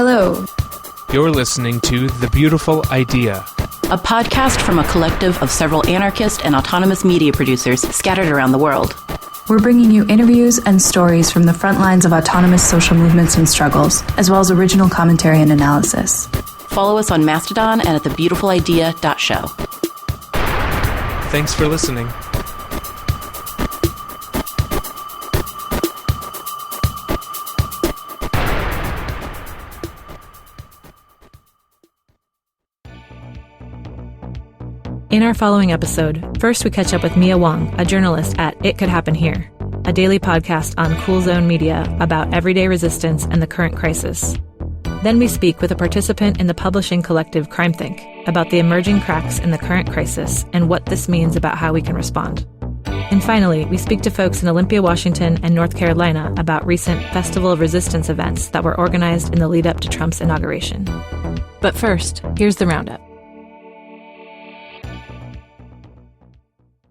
Hello. You're listening to The Beautiful Idea, a podcast from a collective of several anarchist and autonomous media producers scattered around the world. We're bringing you interviews and stories from the front lines of autonomous social movements and struggles, as well as original commentary and analysis. Follow us on Mastodon and at thebeautifulidea.show. Thanks for listening. In our following episode, first we catch up with Mia Wong, a journalist at It Could Happen Here, a daily podcast on Cool Zone Media about everyday resistance and the current crisis. Then we speak with a participant in the publishing collective CrimeThink about the emerging cracks in the current crisis and what this means about how we can respond. And finally, we speak to folks in Olympia, Washington, and North Carolina about recent Festival of Resistance events that were organized in the lead up to Trump's inauguration. But first, here's the roundup.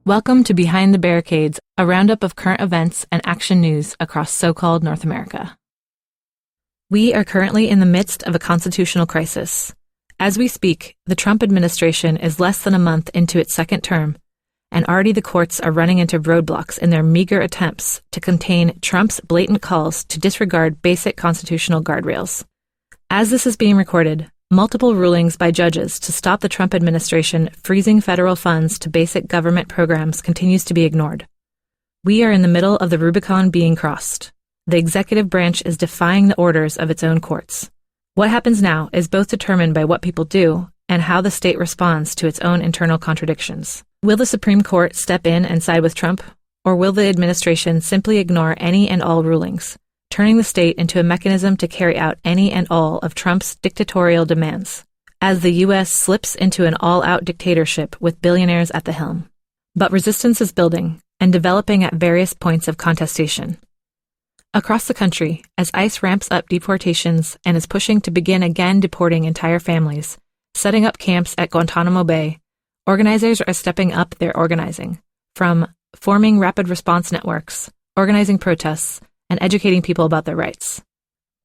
Welcome to Behind the Barricades, a roundup of current events and action news across so-called North America. We are currently in the midst of a constitutional crisis. As we speak, the Trump administration is less than a month into its second term, and already the courts are running into roadblocks in their meager attempts to contain Trump's blatant calls to disregard basic constitutional guardrails. As this is being recorded, multiple rulings by judges to stop the Trump administration freezing federal funds to basic government programs continues to be ignored. We are in the middle of the Rubicon being crossed. The executive branch is defying the orders of its own courts. What happens now is both determined by what people do and how the state responds to its own internal contradictions. Will the Supreme Court step in and side with Trump, or will the administration simply ignore any and all rulings, turning the state into a mechanism to carry out any and all of Trump's dictatorial demands, as the U.S. slips into an all-out dictatorship with billionaires at the helm? But resistance is building and developing at various points of contestation. Across the country, as ICE ramps up deportations and is pushing to begin again deporting entire families, setting up camps at Guantanamo Bay, organizers are stepping up their organizing, from forming rapid response networks, organizing protests, and educating people about their rights.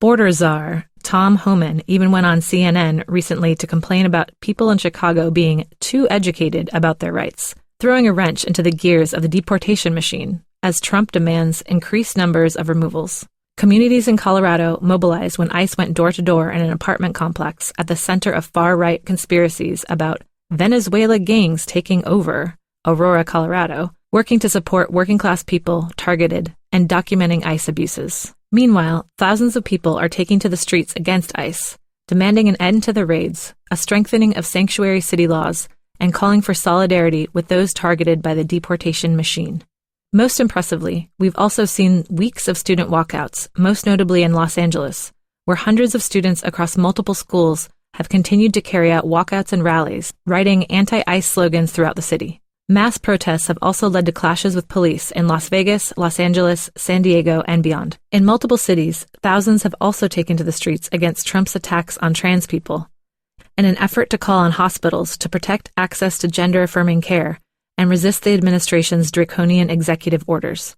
Border czar Tom Homan even went on CNN recently to complain about people in Chicago being too educated about their rights, throwing a wrench into the gears of the deportation machine as Trump demands increased numbers of removals. Communities in Colorado mobilized when ICE went door-to-door in an apartment complex at the center of far-right conspiracies about Venezuela gangs taking over Aurora, Colorado, working to support working-class people targeted and documenting ICE abuses. Meanwhile, thousands of people are taking to the streets against ICE, demanding an end to the raids, a strengthening of sanctuary city laws, and calling for solidarity with those targeted by the deportation machine. Most impressively, we've also seen weeks of student walkouts, most notably in Los Angeles, where hundreds of students across multiple schools have continued to carry out walkouts and rallies, writing anti-ICE slogans throughout the city. Mass protests have also led to clashes with police in Las Vegas, Los Angeles, San Diego, and beyond. In multiple cities, thousands have also taken to the streets against Trump's attacks on trans people, in an effort to call on hospitals to protect access to gender-affirming care and resist the administration's draconian executive orders.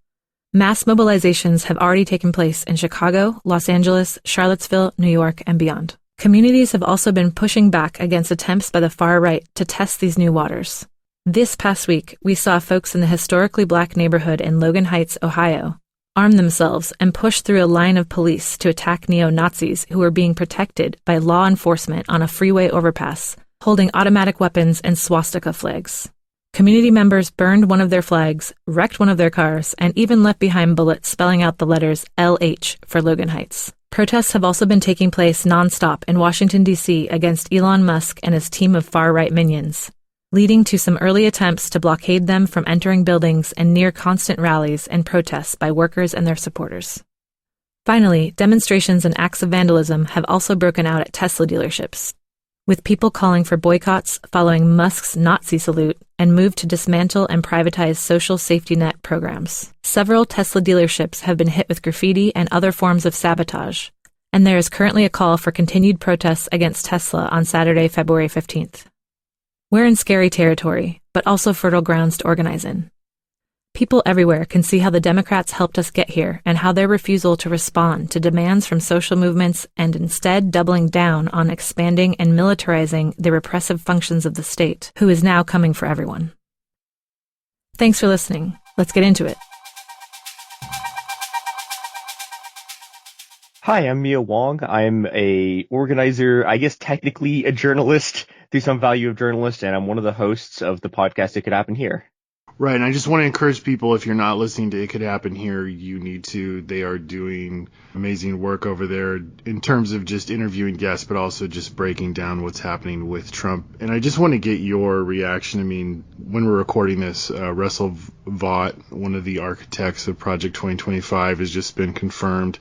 Mass mobilizations have already taken place in Chicago, Los Angeles, Charlottesville, New York, and beyond. Communities have also been pushing back against attempts by the far right to test these new waters. This past week, we saw folks in the historically black neighborhood in Logan Heights, Ohio, arm themselves and push through a line of police to attack neo-Nazis who were being protected by law enforcement on a freeway overpass, holding automatic weapons and swastika flags. Community members burned one of their flags, wrecked one of their cars, and even left behind bullets spelling out the letters LH for Logan Heights. Protests have also been taking place nonstop in Washington, D.C. against Elon Musk and his team of far-right minions, leading to some early attempts to blockade them from entering buildings and near constant rallies and protests by workers and their supporters. Finally, demonstrations and acts of vandalism have also broken out at Tesla dealerships, with people calling for boycotts following Musk's Nazi salute and move to dismantle and privatize social safety net programs. Several Tesla dealerships have been hit with graffiti and other forms of sabotage, and there is currently a call for continued protests against Tesla on Saturday, February 15th. We're in scary territory, but also fertile grounds to organize in. People everywhere can see how the Democrats helped us get here and how their refusal to respond to demands from social movements and instead doubling down on expanding and militarizing the repressive functions of the state, who is now coming for everyone. Thanks for listening. Let's get into it. Hi, I'm Mia Wong. I'm a organizer, I guess technically a journalist through some value of journalist, and I'm one of the hosts of the podcast It Could Happen Here. Right, and I just want to encourage people, if you're not listening to It Could Happen Here, you need to. They are doing amazing work over there in terms of just interviewing guests, but also just breaking down what's happening with Trump. And I just want to get your reaction. I mean, when we're recording this, Russell Vought, one of the architects of Project 2025, has just been confirmed.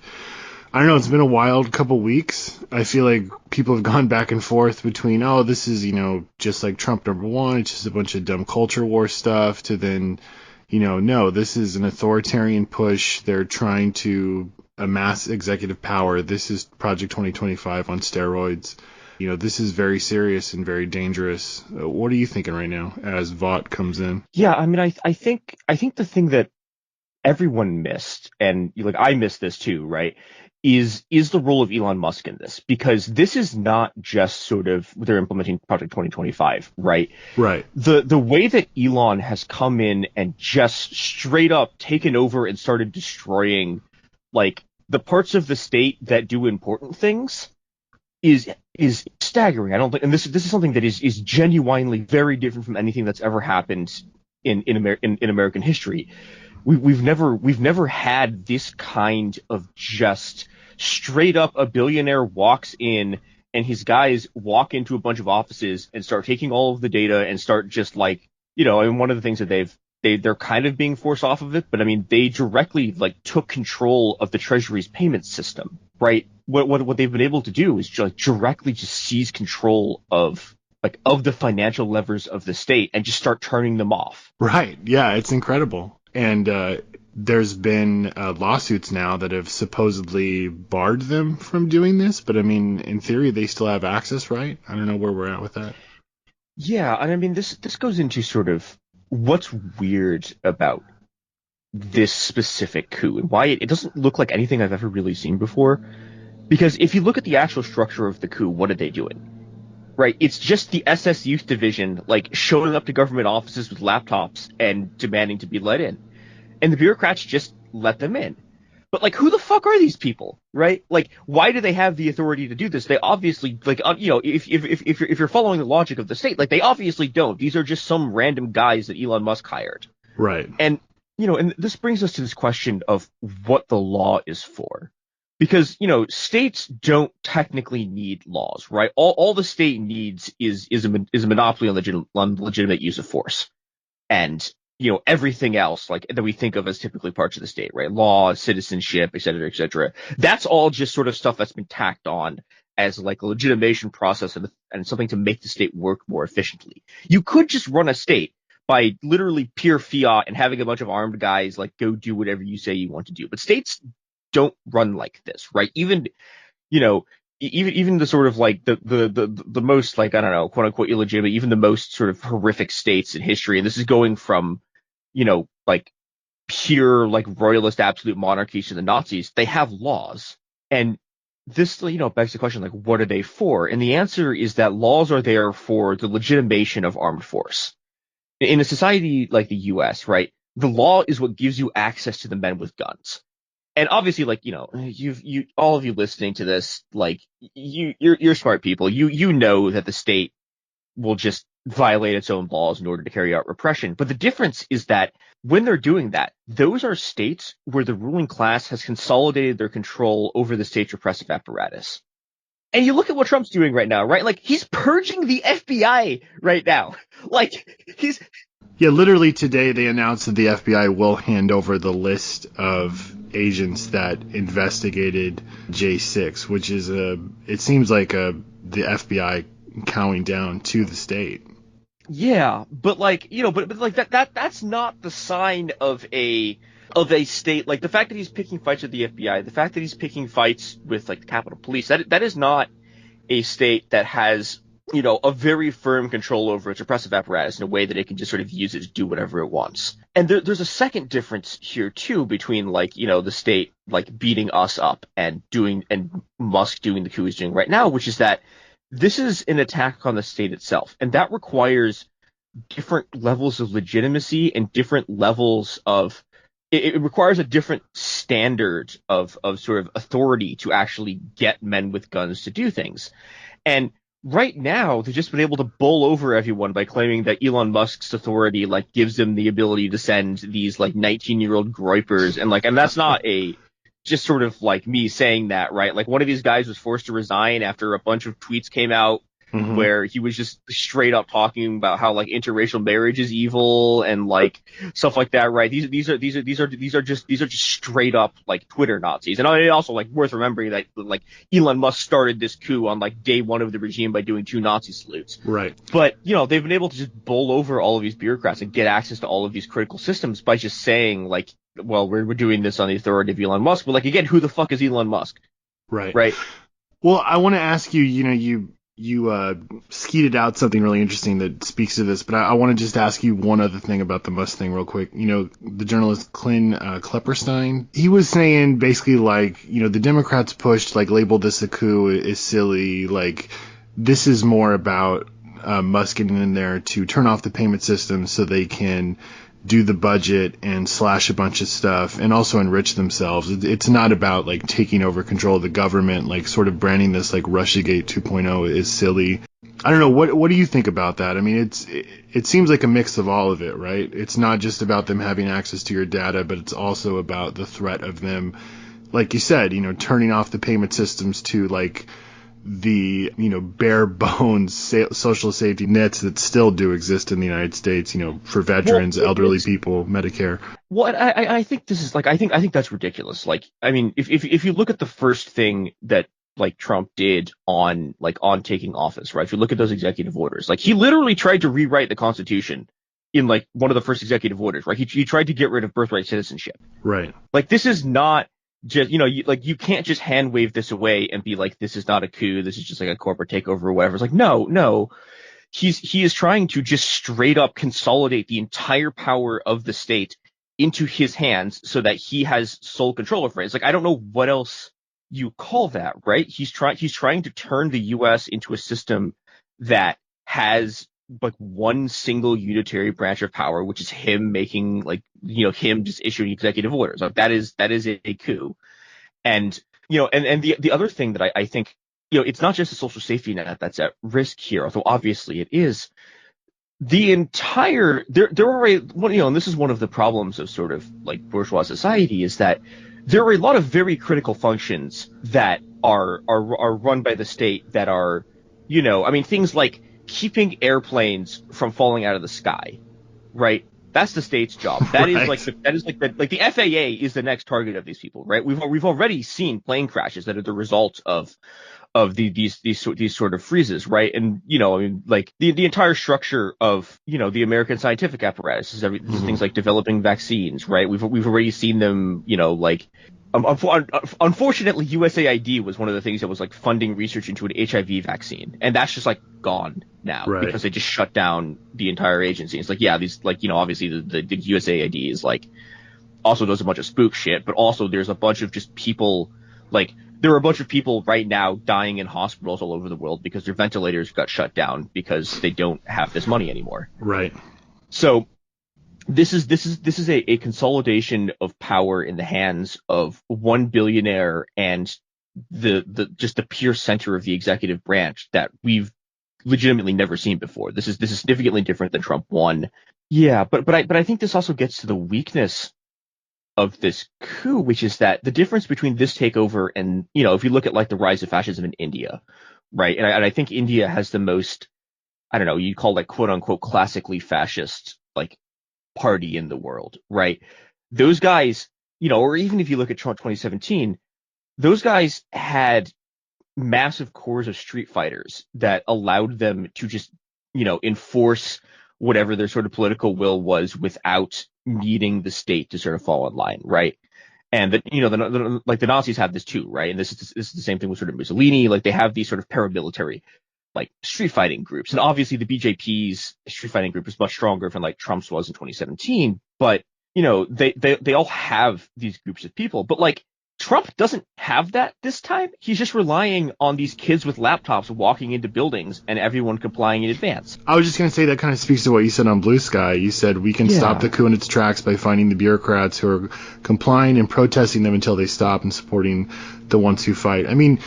I don't know, it's been a wild couple weeks. I feel like people have gone back and forth between, oh, this is, just like Trump #1, it's just a bunch of dumb culture war stuff, to then, no, this is an authoritarian push. They're trying to amass executive power. This is Project 2025 on steroids. This is very serious and very dangerous. What are you thinking right now as Vought comes in? Yeah, I mean, I think the thing that everyone missed, and I missed this too, right, is the role of Elon Musk in this, because this is not just sort of they're implementing Project 2025, right? Right. The way that Elon has come in and just straight up taken over and started destroying the parts of the state that do important things is staggering. I don't think, and this is something that is genuinely very different from anything that's ever happened in American history. We've never had this kind of just straight up a billionaire walks in and his guys walk into a bunch of offices and start taking all of the data and start just one of the things that they're kind of being forced off of it, but I mean, they directly took control of the Treasury's payment system, right? What they've been able to do is directly just seize control of the financial levers of the state and just start turning them off. Right. Yeah, it's incredible. And there's been lawsuits now that have supposedly barred them from doing this. But I mean, in theory, they still have access, right? I don't know where we're at with that. Yeah, and I mean, this goes into sort of what's weird about this specific coup and why it doesn't look like anything I've ever really seen before. Because if you look at the actual structure of the coup, what are they doing? Right, it's just the SS Youth Division, showing up to government offices with laptops and demanding to be let in. And the bureaucrats just let them in. But, who the fuck are these people, right? Why do they have the authority to do this? They obviously, if you're following the logic of the state, they obviously don't. These are just some random guys that Elon Musk hired. Right. And, and this brings us to this question of what the law is for. Because, states don't technically need laws, right? All the state needs is a monopoly on legitimate use of force. And, everything else, that we think of as typically parts of the state, right? Law, citizenship, et cetera, et cetera. That's all just sort of stuff that's been tacked on as a legitimation process and something to make the state work more efficiently. You could just run a state by literally pure fiat and having a bunch of armed guys, go do whatever you say you want to do. But states don't run like this, right? Even the sort of the most I don't know, quote unquote illegitimate, even the most sort of horrific states in history, and this is going from pure royalist absolute monarchies to the Nazis, they have laws. And this begs the question, what are they for? And the answer is that laws are there for the legitimation of armed force. In a society like the US, right, the law is what gives you access to the men with guns. And obviously, you all of you listening to this, you're smart people. You know that the state will just violate its own laws in order to carry out repression. But the difference is that when they're doing that, those are states where the ruling class has consolidated their control over the state's repressive apparatus. And you look at what Trump's doing right now, right? He's purging the FBI right now. Yeah, literally today they announced that the FBI will hand over the list of agents that investigated J6, which is it seems like the FBI cowing down to the state. Yeah, but that's not the sign of a state. The fact that he's picking fights with the FBI, the fact that he's picking fights with the Capitol Police, that is not a state that has a very firm control over its repressive apparatus in a way that it can just sort of use it to do whatever it wants. And there's a second difference here too between the state beating us up and Musk doing the coup he's doing right now, which is that this is an attack on the state itself, and that requires different levels of legitimacy and different levels of it requires a different standard of sort of authority to actually get men with guns to do things. And right now, they've just been able to bowl over everyone by claiming that Elon Musk's authority gives them the ability to send these 19-year-old groypers, and that's not just sort of me saying that, right? One of these guys was forced to resign after a bunch of tweets came out where he was just straight up talking about how interracial marriage is evil and stuff like that, right? These are just straight up Twitter Nazis. And also worth remembering that Elon Musk started this coup on day one of the regime by doing 2 Nazi salutes. Right. But they've been able to just bowl over all of these bureaucrats and get access to all of these critical systems by just saying well, we're doing this on the authority of Elon Musk. But again, who the fuck is Elon Musk? Right. Right. Well, I want to ask you, you skeeted out something really interesting that speaks to this, but I want to just ask you one other thing about the Musk thing real quick. The journalist Clint Klepperstein, he was saying basically the Democrats pushed, labeled this a coup is silly. This is more about Musk getting in there to turn off the payment system so they can do the budget and slash a bunch of stuff and also enrich themselves. It's not about taking over control of the government, sort of branding this Russiagate 2.0 is silly. I don't know. What do you think about that? I mean, it seems like a mix of all of it, right? It's not just about them having access to your data, but it's also about the threat of them, like you said, turning off the payment systems to the bare bones social safety nets that still do exist in the United States, for veterans, elderly people, Medicare. Well, I think this is I think that's ridiculous. I mean, if you look at the first thing that Trump did on taking office, right? If you look at those executive orders, he literally tried to rewrite the Constitution in one of the first executive orders, right? He tried to get rid of birthright citizenship. Right. This is not just, you can't just hand wave this away and be this is not a coup, this is just a corporate takeover or whatever. It's no. He is trying to just straight up consolidate the entire power of the state into his hands so that he has sole control over it. It's I don't know what else you call that, right? He's trying to turn the U.S. into a system that has one single unitary branch of power, which is him making him just issuing executive orders. That is a coup. And the other thing that I think, it's not just a social safety net that's at risk here, although obviously it is. The entire there are and this is one of the problems of sort of bourgeois society, is that there are a lot of very critical functions that are run by the state that are, things like keeping airplanes from falling out of the sky, right? That's the state's job. That right. The FAA is the next target of these people, right? We've already seen plane crashes that are the result of these sort of freezes, right? And the entire structure of the American scientific apparatus is things like developing vaccines, right? We've already seen them, unfortunately, USAID was one of the things that was funding research into an HIV vaccine, and that's just gone now, right? Because they just shut down the entire agency. It's these obviously the USAID is also does a bunch of spook shit, but also there's a bunch of just people there are a bunch of people right now dying in hospitals all over the world because their ventilators got shut down because they don't have this money anymore. Right. So this is a consolidation of power in the hands of one billionaire and the pure center of the executive branch that we've legitimately never seen before. This is significantly different than Trump 1. Yeah, but I think this also gets to the weakness of this coup, which is that the difference between this takeover and, if you look at the rise of fascism in India, right? And I think India has the most, I don't know, you'd call quote unquote classically fascist party in the world, right? Those guys, or even if you look at Trump 2017, those guys had massive cores of street fighters that allowed them to just, enforce whatever their sort of political will was without needing the state to sort of fall in line, right? And that, the Nazis have this too, right? And this is the same thing with sort of Mussolini. They have these sort of paramilitary like street fighting groups. And obviously the BJP's street fighting group is much stronger than like Trump's was in 2017. But, they all have these groups of people. But like Trump doesn't have that this time. He's just relying on these kids with laptops walking into buildings and everyone complying in advance. I was just going to say that kind of speaks to what you said on Blue Sky. You said we can stop the coup in its tracks by finding the bureaucrats who are complying and protesting them until they stop and supporting the ones who fight. I mean,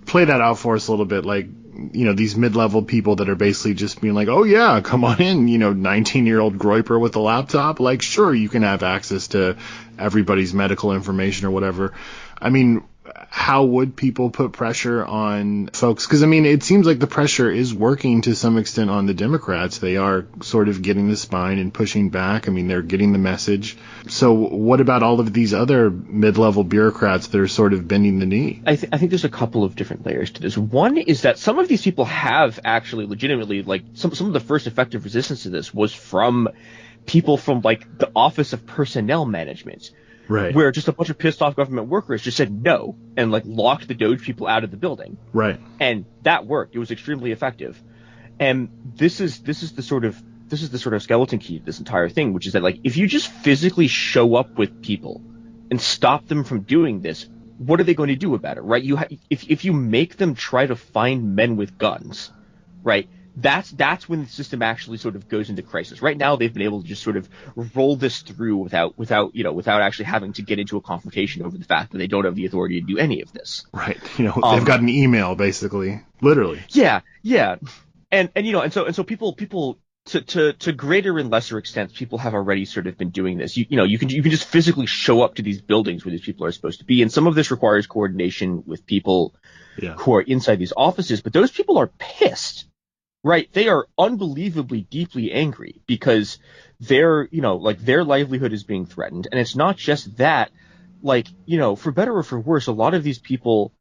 play that out for us a little bit. Like, these mid-level people that are basically just being like, oh yeah, come on in, 19-year-old groiper with a laptop. Like, sure, you can have access to everybody's medical information or whatever. I mean, how would people put pressure on folks? Because, I mean, it seems like the pressure is working to some extent on the Democrats. They are sort of getting the spine and pushing back. I mean, they're getting the message. So what about all of these other mid-level bureaucrats that are sort of bending the knee? I think there's a couple of different layers to this. One is that some of these people have actually legitimately, like, some of the first effective resistance to this was from people from, like, the Office of Personnel Management. Right. Where just a bunch of pissed off government workers just said no and like locked the Doge people out of the building. Right. And that worked. It was extremely effective. And this is the sort of skeleton key to this entire thing, which is that like if you just physically show up with people and stop them from doing this, what are they going to do about it? Right? If you make them try to find men with guns, right? That's when the system actually sort of goes into crisis. Right now, they've been able to just sort of roll this through without actually having to get into a confrontation over the fact that they don't have the authority to do any of this. Right. They've got an email, basically, literally. Yeah. And so people to greater and lesser extents, people have already sort of been doing this. You can just physically show up to these buildings where these people are supposed to be, and some of this requires coordination with people who are inside these offices. But those people are pissed. Right, they are unbelievably deeply angry because their livelihood is being threatened, and it's not just that. Like, for better or for worse, a lot of these people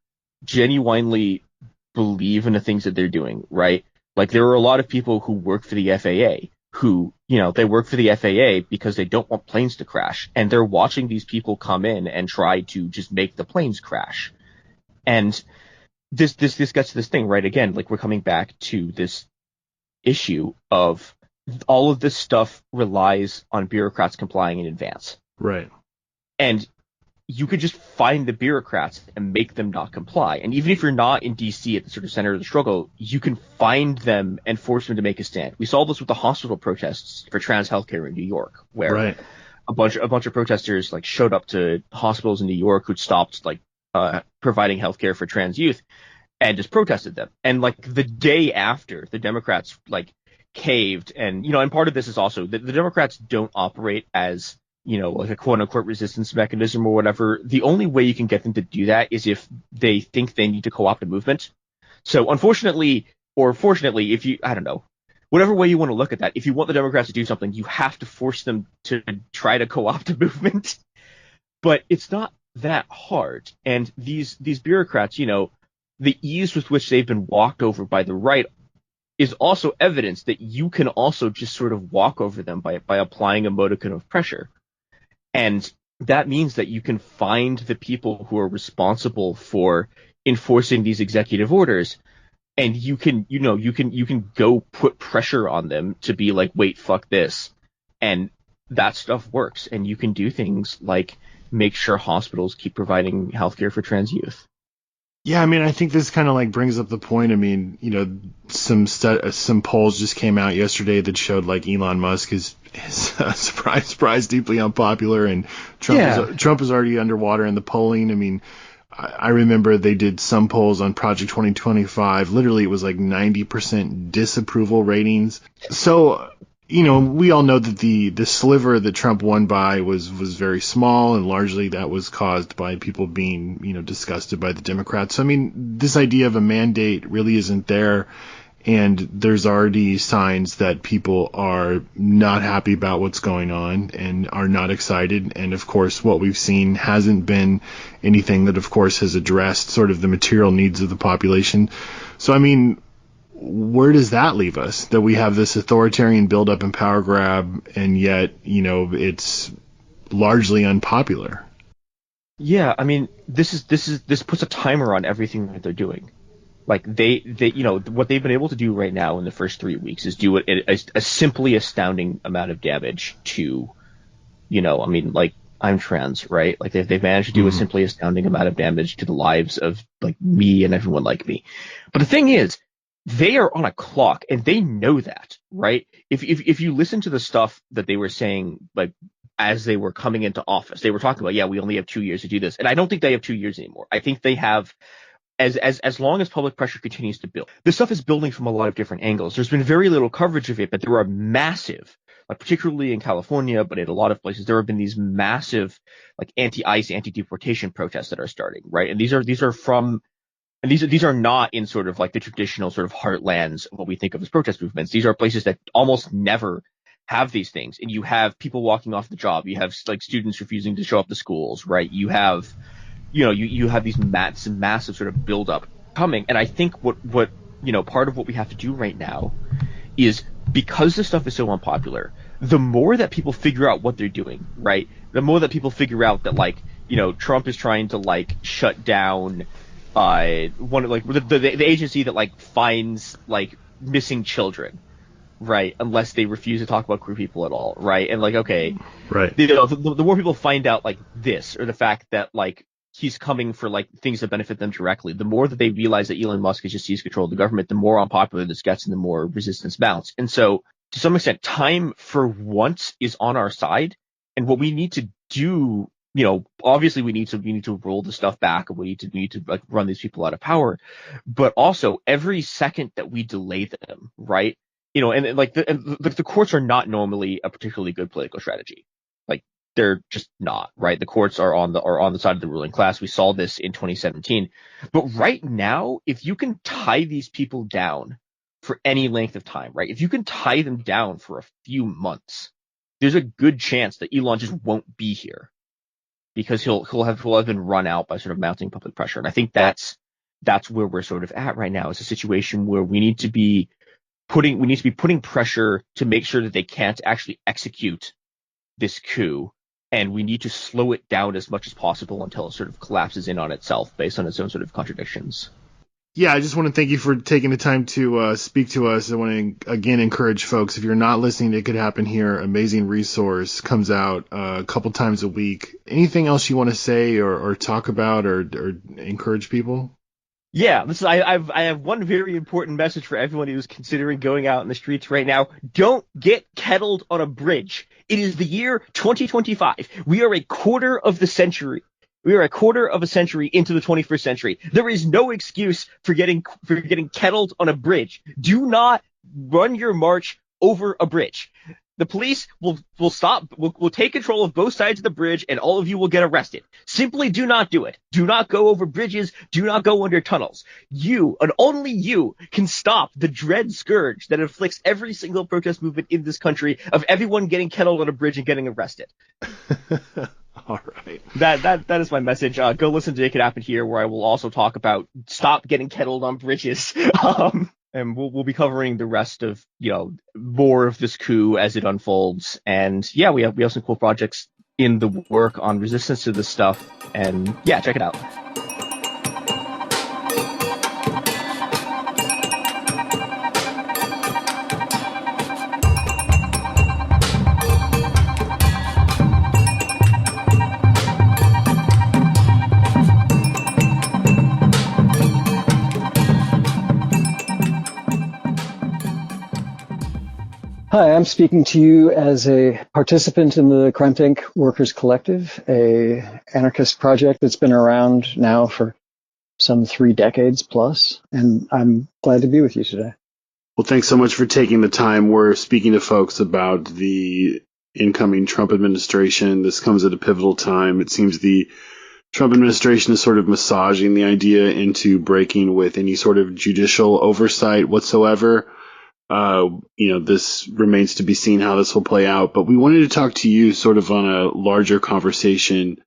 genuinely believe in the things that they're doing. Right, like there are a lot of people who work for the FAA who, they work for the FAA because they don't want planes to crash, and they're watching these people come in and try to just make the planes crash, and this gets to this thing, right? Again, like we're coming back to this issue of all of this stuff relies on bureaucrats complying in advance. Right. And you could just find the bureaucrats and make them not comply. And even if you're not in DC at the sort of center of the struggle, you can find them and force them to make a stand. We saw this with the hospital protests for trans healthcare in New York, where a bunch of protesters like showed up to hospitals in New York who'd stopped like providing healthcare for trans youth and just protested them. And like the day after, the Democrats like caved. And, and part of this is also that the Democrats don't operate as, like a quote unquote resistance mechanism or whatever. The only way you can get them to do that is if they think they need to co-opt a movement. So unfortunately, or fortunately, I don't know, whatever way you want to look at that, if you want the Democrats to do something, you have to force them to try to co-opt a movement. But it's not that hard. And these bureaucrats, the ease with which they've been walked over by the right is also evidence that you can also just sort of walk over them by applying a modicum of pressure. And that means that you can find the people who are responsible for enforcing these executive orders, and you can go put pressure on them to be like, wait, fuck this. And that stuff works. And you can do things like make sure hospitals keep providing healthcare for trans youth. Yeah, I mean, I think this kind of like brings up the point. I mean, some polls just came out yesterday that showed like Elon Musk is surprise, deeply unpopular, and Trump is already underwater in the polling. I mean, I remember they did some polls on Project 2025. Literally, it was like 90% disapproval ratings. So, we all know that the sliver that Trump won by was very small, and largely that was caused by people being, disgusted by the Democrats. So, I mean, this idea of a mandate really isn't there, and there's already signs that people are not happy about what's going on and are not excited. And, of course, what we've seen hasn't been anything that, of course, has addressed sort of the material needs of the population. So, I mean, where does that leave us? That we have this authoritarian buildup and power grab, and yet, it's largely unpopular. Yeah, I mean, this puts a timer on everything that they're doing, Like they what they've been able to do right now in the first 3 weeks is do a simply astounding amount of damage to, like, I'm trans, right? Like they've managed to do a simply astounding amount of damage to the lives of like me and everyone like me. But the thing is, they are on a clock and they know that, right? If you listen to the stuff that they were saying, like as they were coming into office, they were talking about, yeah, we only have 2 years to do this. And I don't think they have 2 years anymore. I think they have, as long as public pressure continues to build. This stuff is building from a lot of different angles. There's been very little coverage of it, but there are massive, like particularly in California, but in a lot of places, there have been these massive, like anti-ICE, anti-deportation protests that are starting, right? And these are not in sort of like the traditional sort of heartlands of what we think of as protest movements. These are places that almost never have these things. And you have people walking off the job. You have like students refusing to show up to schools, right? You have, you have these massive sort of buildup coming. And I think what part of what we have to do right now is, because this stuff is so unpopular, the more that people figure out what they're doing, right? The more that people figure out that, like, Trump is trying to like shut down one of like the agency that like finds like missing children, right? Unless they refuse to talk about queer people at all, right? And like, okay, right. The more people find out like this, or the fact that like he's coming for like things that benefit them directly, the more that they realize that Elon Musk has just seized control of the government, the more unpopular this gets and the more resistance mounts. And so to some extent, time for once is on our side. And what we need to do, obviously we need to roll the stuff back, and we need to like run these people out of power. But also every second that we delay them, right? And like the courts are not normally a particularly good political strategy. Like they're just not, right? The courts are on the side of the ruling class. We saw this in 2017. But right now, if you can tie these people down for any length of time, right? If you can tie them down for a few months, there's a good chance that Elon just won't be here, because he'll have been run out by sort of mounting public pressure. And I think that's where we're sort of at right now. It's a situation where we need to be putting pressure to make sure that they can't actually execute this coup. And we need to slow it down as much as possible until it sort of collapses in on itself based on its own sort of contradictions. Yeah, I just want to thank you for taking the time to speak to us. I want to, again, encourage folks, if you're not listening to It Could Happen Here, amazing resource, comes out a couple times a week. Anything else you want to say or talk about or encourage people? Yeah, I have one very important message for everyone who's considering going out in the streets right now. Don't get kettled on a bridge. It is the year 2025. We are a quarter of a century into the 21st century. There is no excuse for getting kettled on a bridge. Do not run your march over a bridge. The police will take control of both sides of the bridge, and all of you will get arrested. Simply do not do it. Do not go over bridges. Do not go under tunnels. You, and only you, can stop the dread scourge that afflicts every single protest movement in this country of everyone getting kettled on a bridge and getting arrested. All right. That is my message. Go listen to It Could Happen Here, where I will also talk about stop getting kettled on bridges. And we'll be covering the rest of, more of this coup as it unfolds. And yeah, we have some cool projects in the work on resistance to this stuff. And yeah, check it out. Hi, I'm speaking to you as a participant in the Crime Tank Workers Collective, a anarchist project that's been around now for some 3 decades plus, and I'm glad to be with you today. Well, thanks so much for taking the time. We're speaking to folks about the incoming Trump administration. This comes at a pivotal time. It seems the Trump administration is sort of massaging the idea into breaking with any sort of judicial oversight whatsoever. This remains to be seen how this will play out, but we wanted to talk to you sort of on a larger conversation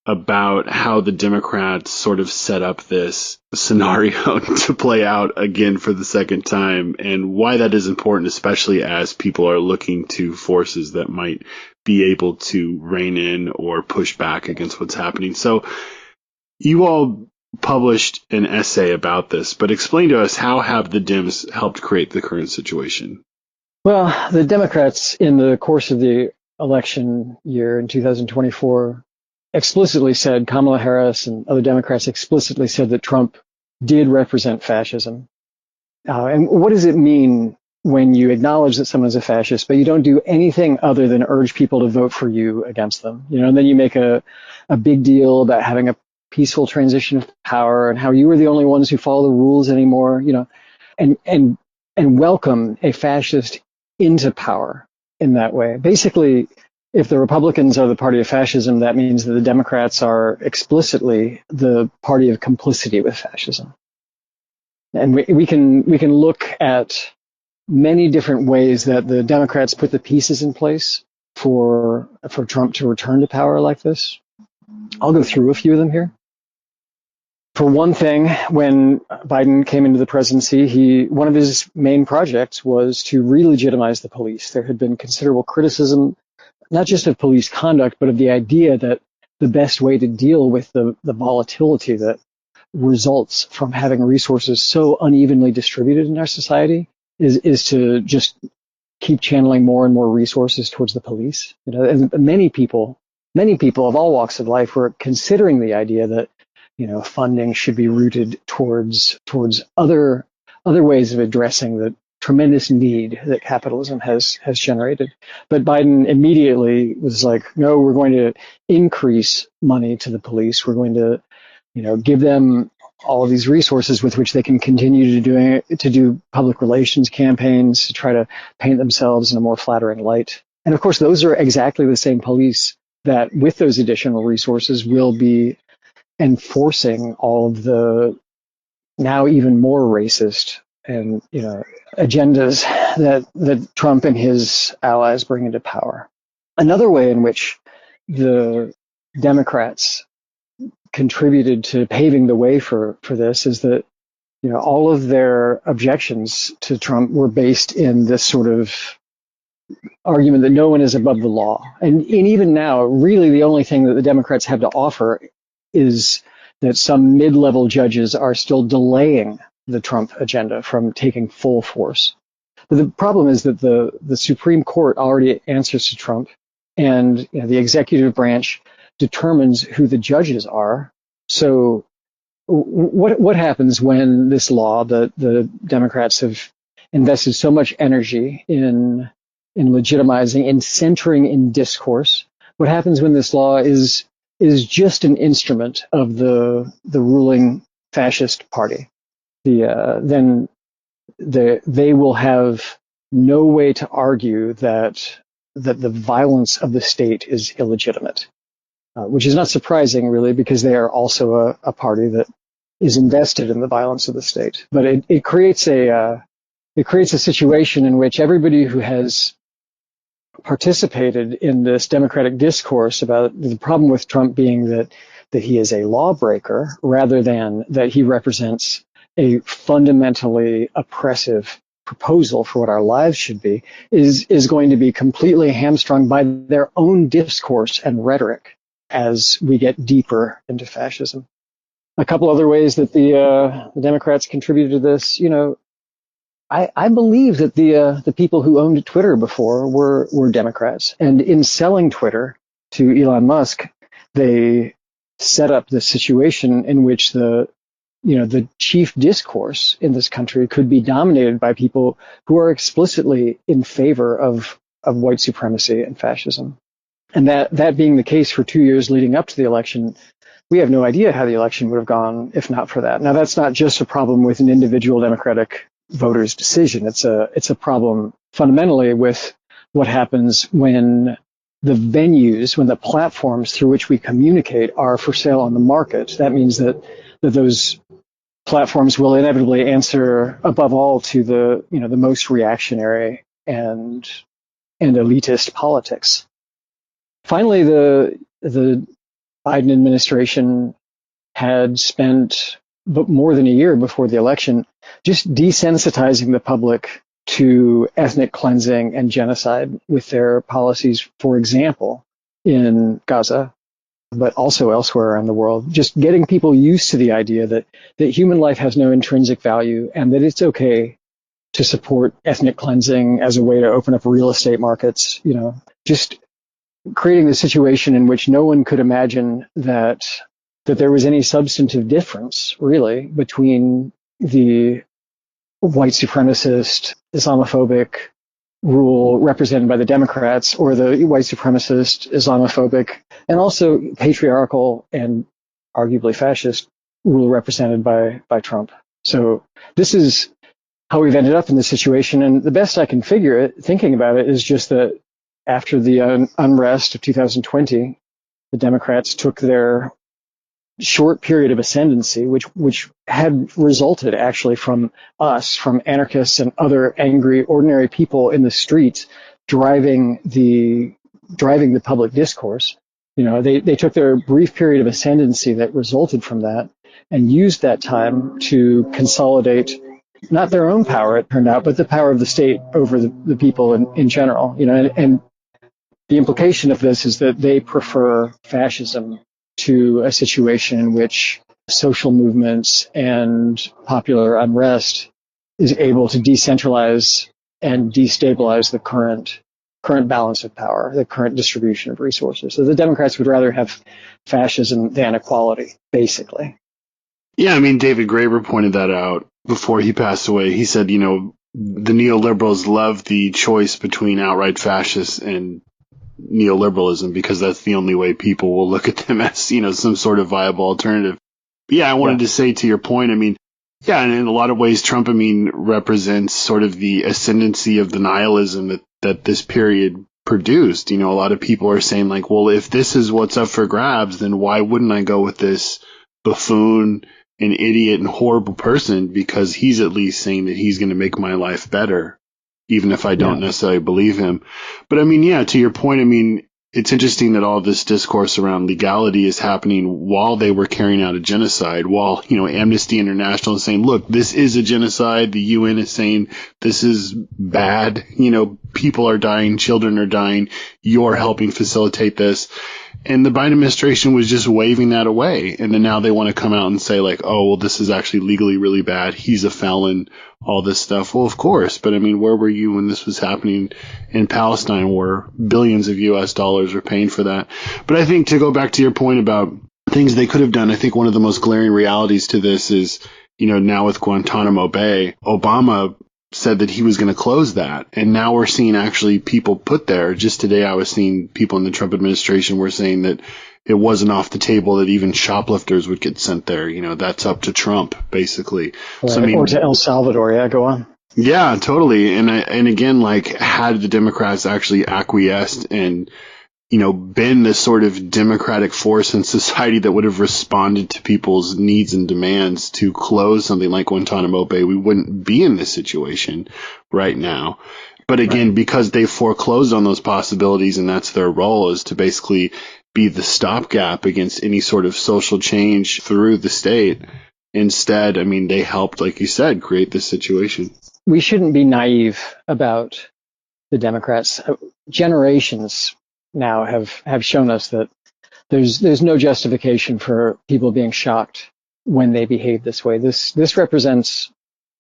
about how the Democrats sort of set up this scenario to play out again for the second time, and why that is important, especially as people are looking to forces that might be able to rein in or push back against what's happening. So you all published an essay about this, but explain to us, how have the Dems helped create the current situation? Well, the Democrats, in the course of the election year in 2024, explicitly said, Kamala Harris and other Democrats explicitly said that Trump did represent fascism. And what does it mean when you acknowledge that someone's a fascist, but you don't do anything other than urge people to vote for you against them? And then you make a big deal about having a peaceful transition of power and how you are the only ones who follow the rules anymore, and welcome a fascist into power in that way. Basically, if the Republicans are the party of fascism, that means that the Democrats are explicitly the party of complicity with fascism. And we can look at many different ways that the Democrats put the pieces in place for Trump to return to power like this. I'll go through a few of them here. For one thing, when Biden came into the presidency, one of his main projects was to re-legitimize the police. There had been considerable criticism, not just of police conduct, but of the idea that the best way to deal with the volatility that results from having resources so unevenly distributed in our society is to just keep channeling more and more resources towards the police. And many people of all walks of life were considering the idea that funding should be rooted towards other ways of addressing the tremendous need that capitalism has generated. But Biden immediately was like, no, we're going to increase money to the police. We're going to, give them all of these resources with which they can continue to do public relations campaigns, to try to paint themselves in a more flattering light. And of course, those are exactly the same police that, with those additional resources, will be enforcing all of the now even more racist and agendas that Trump and his allies bring into power. Another way in which the Democrats contributed to paving the way for this is that all of their objections to Trump were based in this sort of argument that no one is above the law. And even now, really the only thing that the Democrats have to offer is that some mid-level judges are still delaying the Trump agenda from taking full force. But the problem is that the Supreme Court already answers to Trump, and the executive branch determines who the judges are. So what happens when this law that the Democrats have invested so much energy in legitimizing, in centering in discourse, what happens when this law is just an instrument of the ruling fascist party? Then they will have no way to argue that the violence of the state is illegitimate, which is not surprising, really, because they are also a party that is invested in the violence of the state. But it creates a situation in which everybody who has participated in this democratic discourse about the problem with Trump being that he is a lawbreaker rather than that he represents a fundamentally oppressive proposal for what our lives should be, is going to be completely hamstrung by their own discourse and rhetoric as we get deeper into fascism. A couple other ways that the Democrats contributed to this, I believe that the people who owned Twitter before were Democrats, and in selling Twitter to Elon Musk, they set up the situation in which the chief discourse in this country could be dominated by people who are explicitly in favor of white supremacy and fascism. And that being the case for 2 years leading up to the election, we have no idea how the election would have gone if not for that. Now, that's not just a problem with an individual Democratic voter's decision. It's a problem fundamentally with what happens when the venues, when the platforms through which we communicate are for sale on the market. That means that those platforms will inevitably answer above all to the most reactionary and elitist politics. Finally, the Biden administration had spent more than a year before the election just desensitizing the public to ethnic cleansing and genocide with their policies, for example, in Gaza. but also elsewhere around the world, just getting people used to the idea that human life has no intrinsic value and that it's okay to support ethnic cleansing as a way to open up real estate markets, just creating the situation in which no one could imagine that there was any substantive difference, really, between the white supremacist, Islamophobic rule represented by the Democrats or the white supremacist, Islamophobic, and also patriarchal and arguably fascist rule represented by Trump. So this is how we've ended up in this situation. And the best I can figure it, thinking about it, is just that after the unrest of 2020, the Democrats took their short period of ascendancy, which had resulted actually from us, from anarchists and other angry, ordinary people in the streets driving the public discourse. They took their brief period of ascendancy that resulted from that and used that time to consolidate not their own power, it turned out, but the power of the state over the people in general. And the implication of this is that they prefer fascism to a situation in which social movements and popular unrest is able to decentralize and destabilize the current balance of power, the current distribution of resources. So the Democrats would rather have fascism than equality, basically. Yeah, I mean, David Graeber pointed that out before he passed away. He said, the neoliberals love the choice between outright fascists and neoliberalism because that's the only way people will look at them as, some sort of viable alternative. But yeah, I wanted to say to your point, I mean, yeah, and in a lot of ways, Trump, represents sort of the ascendancy of the nihilism that this period produced. A lot of people are saying like, well, if this is what's up for grabs, then why wouldn't I go with this buffoon, an idiot and horrible person, because he's at least saying that he's going to make my life better, even if I don't necessarily believe him. But to your point, it's interesting that all this discourse around legality is happening while they were carrying out a genocide, while, Amnesty International is saying, look, this is a genocide. The UN is saying this is bad. People are dying, children are dying. You're helping facilitate this. And the Biden administration was just waving that away. And then now they want to come out and say like, oh, well, this is actually legally really bad. He's a felon, all this stuff. Well, of course. But where were you when this was happening in Palestine, where billions of US dollars were paying for that? But I think to go back to your point about things they could have done, I think one of the most glaring realities to this is, now with Guantanamo Bay, Obama said that he was going to close that. And now we're seeing actually people put there. Just today I was seeing people in the Trump administration were saying that it wasn't off the table that even shoplifters would get sent there. That's up to Trump, basically. Right. So, or to El Salvador. Yeah, go on. Yeah, totally. And again, like, had the Democrats actually acquiesced and, been this sort of democratic force in society that would have responded to people's needs and demands to close something like Guantanamo Bay, we wouldn't be in this situation right now. But again, because they foreclosed on those possibilities, and that's their role, is to basically be the stopgap against any sort of social change through the state. Instead, they helped, like you said, create this situation. We shouldn't be naive about the Democrats. Generations now have shown us that there's no justification for people being shocked when they behave this way. This represents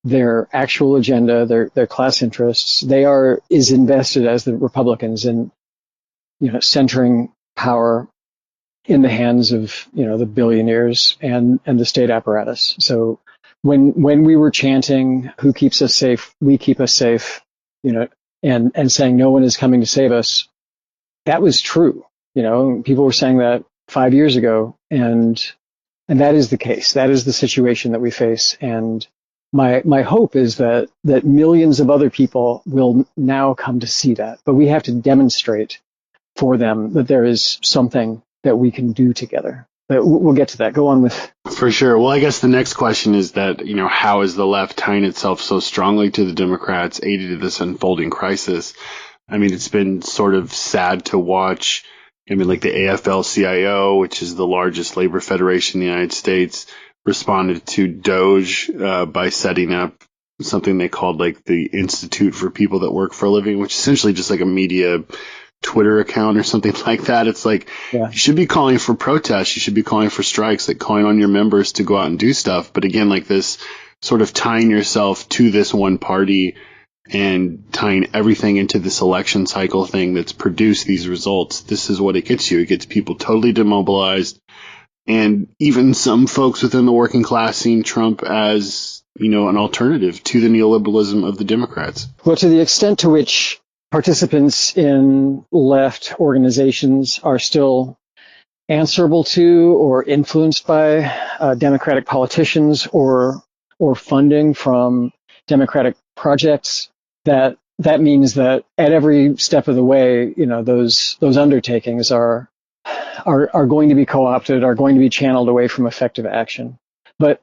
their actual agenda, their class interests. Is invested as the Republicans in, centering power in the hands of, the billionaires and the state apparatus. So when we were chanting, who keeps us safe, we keep us safe, and saying no one is coming to save us, that was true. People were saying that 5 years ago, and that is the case. That is the situation that we face. And my hope is that millions of other people will now come to see that. But we have to demonstrate for them that there is something that we can do together. But we'll get to that. Go on with. For sure. Well, I guess the next question is that, how is the left tying itself so strongly to the Democrats, aided to this unfolding crisis? It's been sort of sad to watch. Like the AFL-CIO, which is the largest labor federation in the United States, responded to Doge by setting up something they called like the Institute for People That Work for a Living, which is essentially just like a media Twitter account or something like that. It's like, you should be calling for protests. You should be calling for strikes, like calling on your members to go out and do stuff. But again, like this sort of tying yourself to this one party and tying everything into this election cycle thing that's produced these results. This is what it gets you. It gets people totally demobilized. And even some folks within the working class seeing Trump as, an alternative to the neoliberalism of the Democrats. Well, to the extent to which participants in left organizations are still answerable to or influenced by Democratic politicians or funding from Democratic projects, that means that at every step of the way, those undertakings are going to be co-opted, are going to be channeled away from effective action. But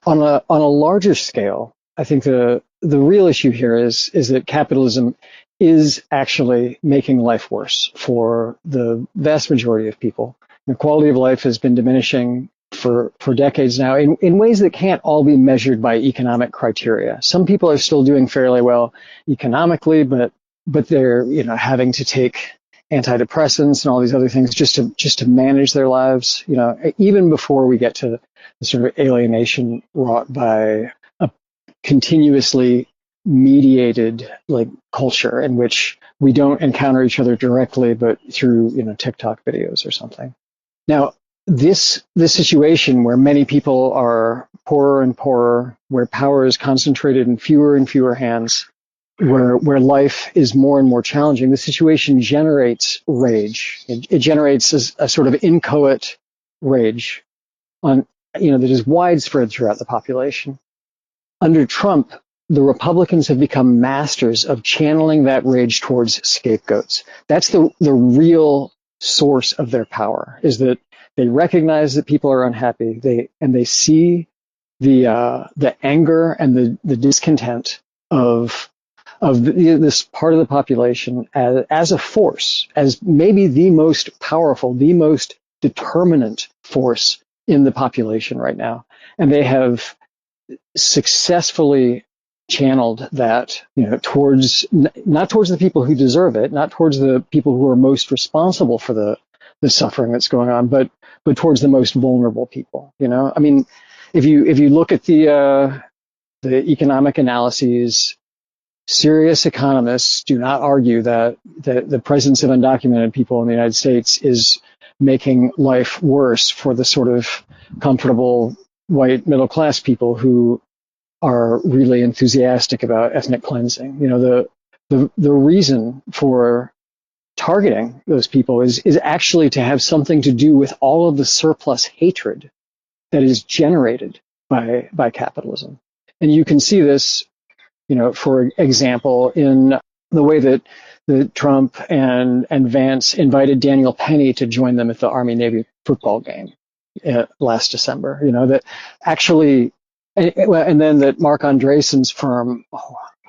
on a larger scale, I think the real issue here is that capitalism is actually making life worse for the vast majority of people. The quality of life has been diminishing for decades now in ways that can't all be measured by economic criteria. Some people are still doing fairly well economically, but they're having to take antidepressants and all these other things just to manage their lives. Even before we get to the sort of alienation wrought by a continuously mediated culture in which we don't encounter each other directly, but through TikTok videos or something. Now, this situation where many people are poorer and poorer, where power is concentrated in fewer and fewer hands, where life is more and more challenging, the situation generates rage. It generates a sort of inchoate rage that is widespread throughout the population. Under Trump, the Republicans have become masters of channeling that rage towards scapegoats. That's the real source of their power, is that they recognize that people are unhappy. They see the anger and the discontent of this part of the population as a force, as maybe the most powerful, the most determinant force in the population right now. And they have successfully channeled that, towards, not towards the people who deserve it, not towards the people who are most responsible for the suffering that's going on, but towards the most vulnerable people. If you look at the economic analyses, serious economists do not argue that the presence of undocumented people in the United States is making life worse for the sort of comfortable white middle class people who are really enthusiastic about ethnic cleansing. The reason for targeting those people is actually to have something to do with all of the surplus hatred that is generated by capitalism. And you can see this, for example, in the way that Trump and Vance invited Daniel Penny to join them at the Army-Navy football game last December. That actually, and then that Mark Andreessen's firm,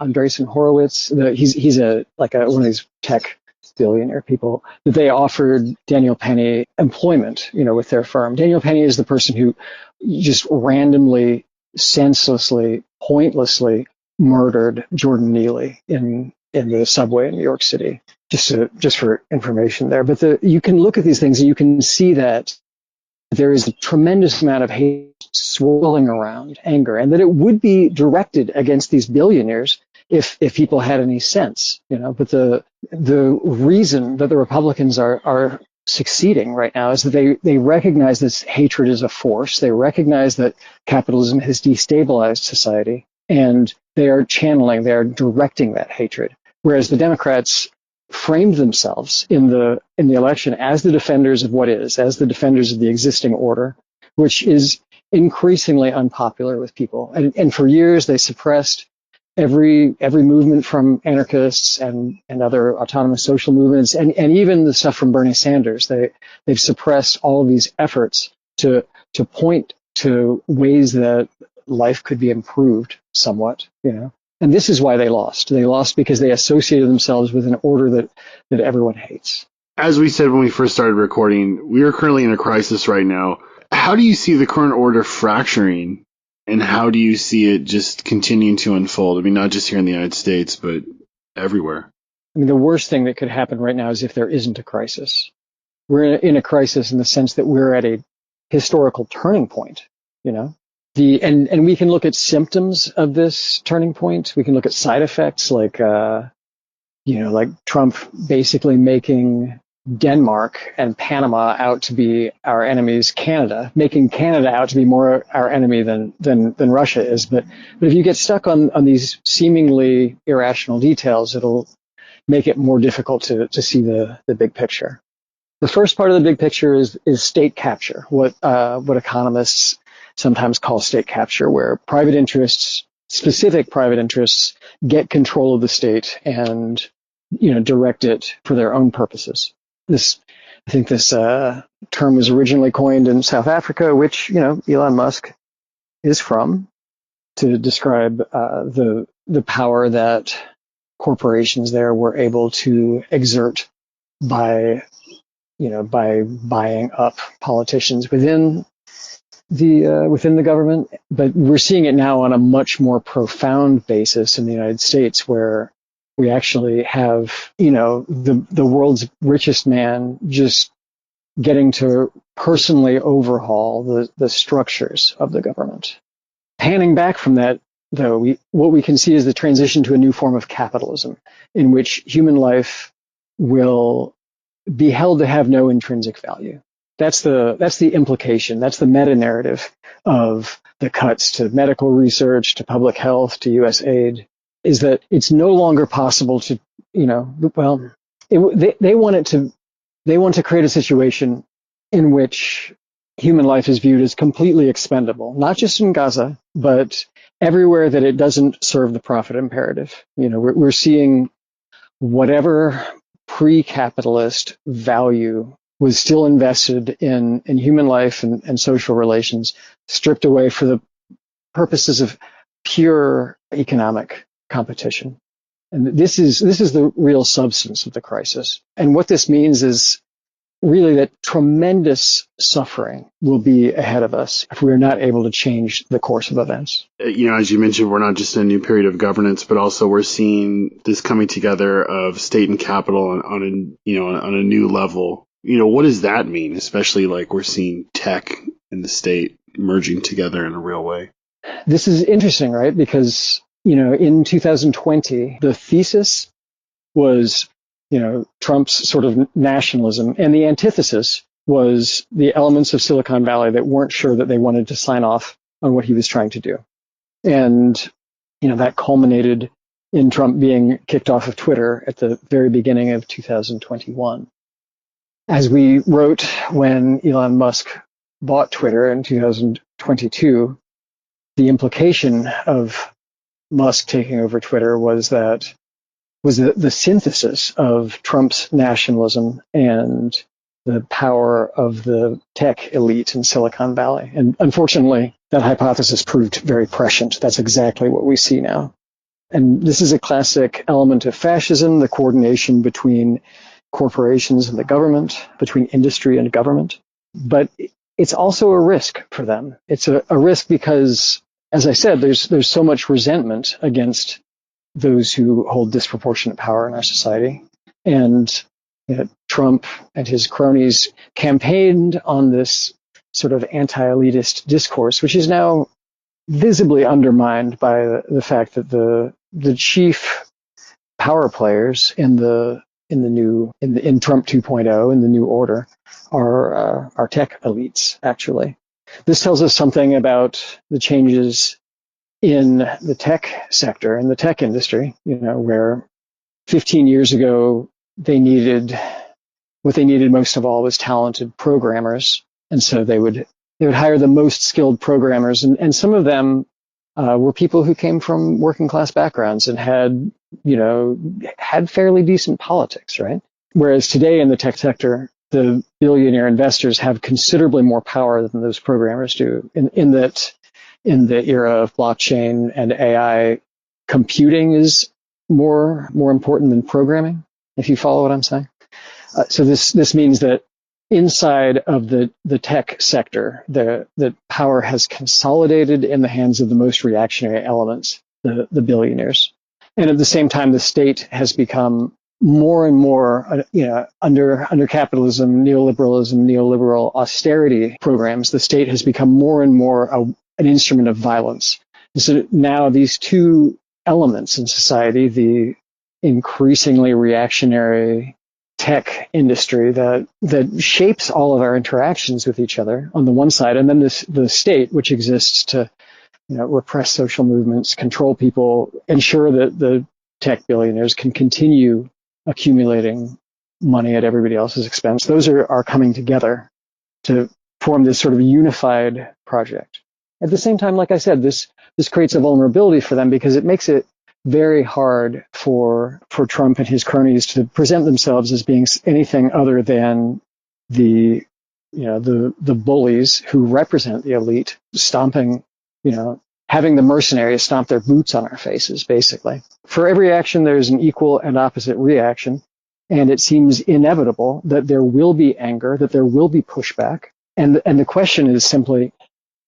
Andreessen Horowitz, he's one of these tech billionaire people, that they offered Daniel Penny employment, with their firm. Daniel Penny is the person who just randomly, senselessly, pointlessly murdered Jordan Neely in the subway in New York City. Just for information there. But you can look at these things and you can see that there is a tremendous amount of hate swirling around, anger, and that it would be directed against these billionaires if people had any sense, But the reason that the Republicans are succeeding right now is that they recognize this hatred as a force. They recognize that capitalism has destabilized society, and they are directing that hatred. Whereas the Democrats framed themselves in the election as the defenders of what is, as the defenders of the existing order, which is increasingly unpopular with people. And for years they suppressed every movement from anarchists and other autonomous social movements, and even the stuff from Bernie Sanders. They've suppressed all of these efforts to point to ways that life could be improved somewhat, And this is why they lost. They lost because they associated themselves with an order that everyone hates. As we said when we first started recording, we are currently in a crisis right now. How do you see the current order fracturing, and how do you see it just continuing to unfold? I mean, not just here in the United States, but everywhere. I mean, the worst thing that could happen right now is if there isn't a crisis. We're in a crisis in the sense that we're at a historical turning point, you know? And we can look at symptoms of this turning point. We can look at side effects like Trump basically making Denmark and Panama out to be our enemies, making Canada out to be more our enemy than Russia is. But if you get stuck on these seemingly irrational details, it'll make it more difficult to see the big picture. The first part of the big picture is state capture, what economists sometimes call state capture, where specific private interests, get control of the state and direct it for their own purposes. I think this term was originally coined in South Africa, which Elon Musk is from, to describe the power that corporations there were able to exert by buying up politicians within the government. But we're seeing it now on a much more profound basis in the United States, where we actually have, the world's richest man just getting to personally overhaul the structures of the government. Panning back from that, though, what we can see is the transition to a new form of capitalism, in which human life will be held to have no intrinsic value. That's the implication. That's the meta narrative of the cuts to medical research, to public health, to U.S. aid, is that it's no longer possible to, they want to create a situation in which human life is viewed as completely expendable, not just in Gaza, but everywhere that it doesn't serve the profit imperative. We're seeing whatever pre-capitalist value was still invested in human life and social relations, stripped away for the purposes of pure economic competition. And this is the real substance of the crisis. And what this means is really that tremendous suffering will be ahead of us if we are not able to change the course of events. As you mentioned, we're not just in a new period of governance, but also we're seeing this coming together of state and capital on a new level. What does that mean? Especially like we're seeing tech and the state merging together in a real way. This is interesting, right? Because, in 2020, the thesis was, Trump's sort of nationalism, and the antithesis was the elements of Silicon Valley that weren't sure that they wanted to sign off on what he was trying to do. And, that culminated in Trump being kicked off of Twitter at the very beginning of 2021. As we wrote when Elon Musk bought Twitter in 2022, the implication of Musk taking over Twitter was the synthesis of Trump's nationalism and the power of the tech elite in Silicon Valley. And unfortunately, that hypothesis proved very prescient. That's exactly what we see now. And this is a classic element of fascism, the coordination between corporations and the government, between industry and government. But it's also a risk for them. It's a risk because, as I said, there's so much resentment against those who hold disproportionate power in our society. And Trump and his cronies campaigned on this sort of anti-elitist discourse, which is now visibly undermined by the fact that the chief power players in Trump 2.0, in the new order, are tech elites, actually. This tells us something about the changes in the tech sector, in the tech industry, where 15 years ago what they needed most of all was talented programmers. And so they would hire the most skilled programmers. And some of them were people who came from working class backgrounds and had fairly decent politics, right? Whereas today in the tech sector, the billionaire investors have considerably more power than those programmers do. In the era of blockchain and AI, computing is more important than programming, if you follow what I'm saying. So this means that inside of the tech sector, the power has consolidated in the hands of the most reactionary elements, the billionaires. And at the same time, the state has become more and more, under capitalism, neoliberal austerity programs, the state has become more and more an instrument of violence. And so now these two elements in society, the increasingly reactionary tech industry that shapes all of our interactions with each other on the one side, and then the state, which exists to repress social movements, control people, ensure that the tech billionaires can continue accumulating money at everybody else's expense. Those are coming together to form this sort of unified project. At the same time, like I said, this creates a vulnerability for them because it makes it very hard for Trump and his cronies to present themselves as being anything other than the bullies who represent the elite, stomping, having the mercenaries stomp their boots on our faces, basically. For every action, there's an equal and opposite reaction, and it seems inevitable that there will be anger, that there will be pushback, and the question is simply,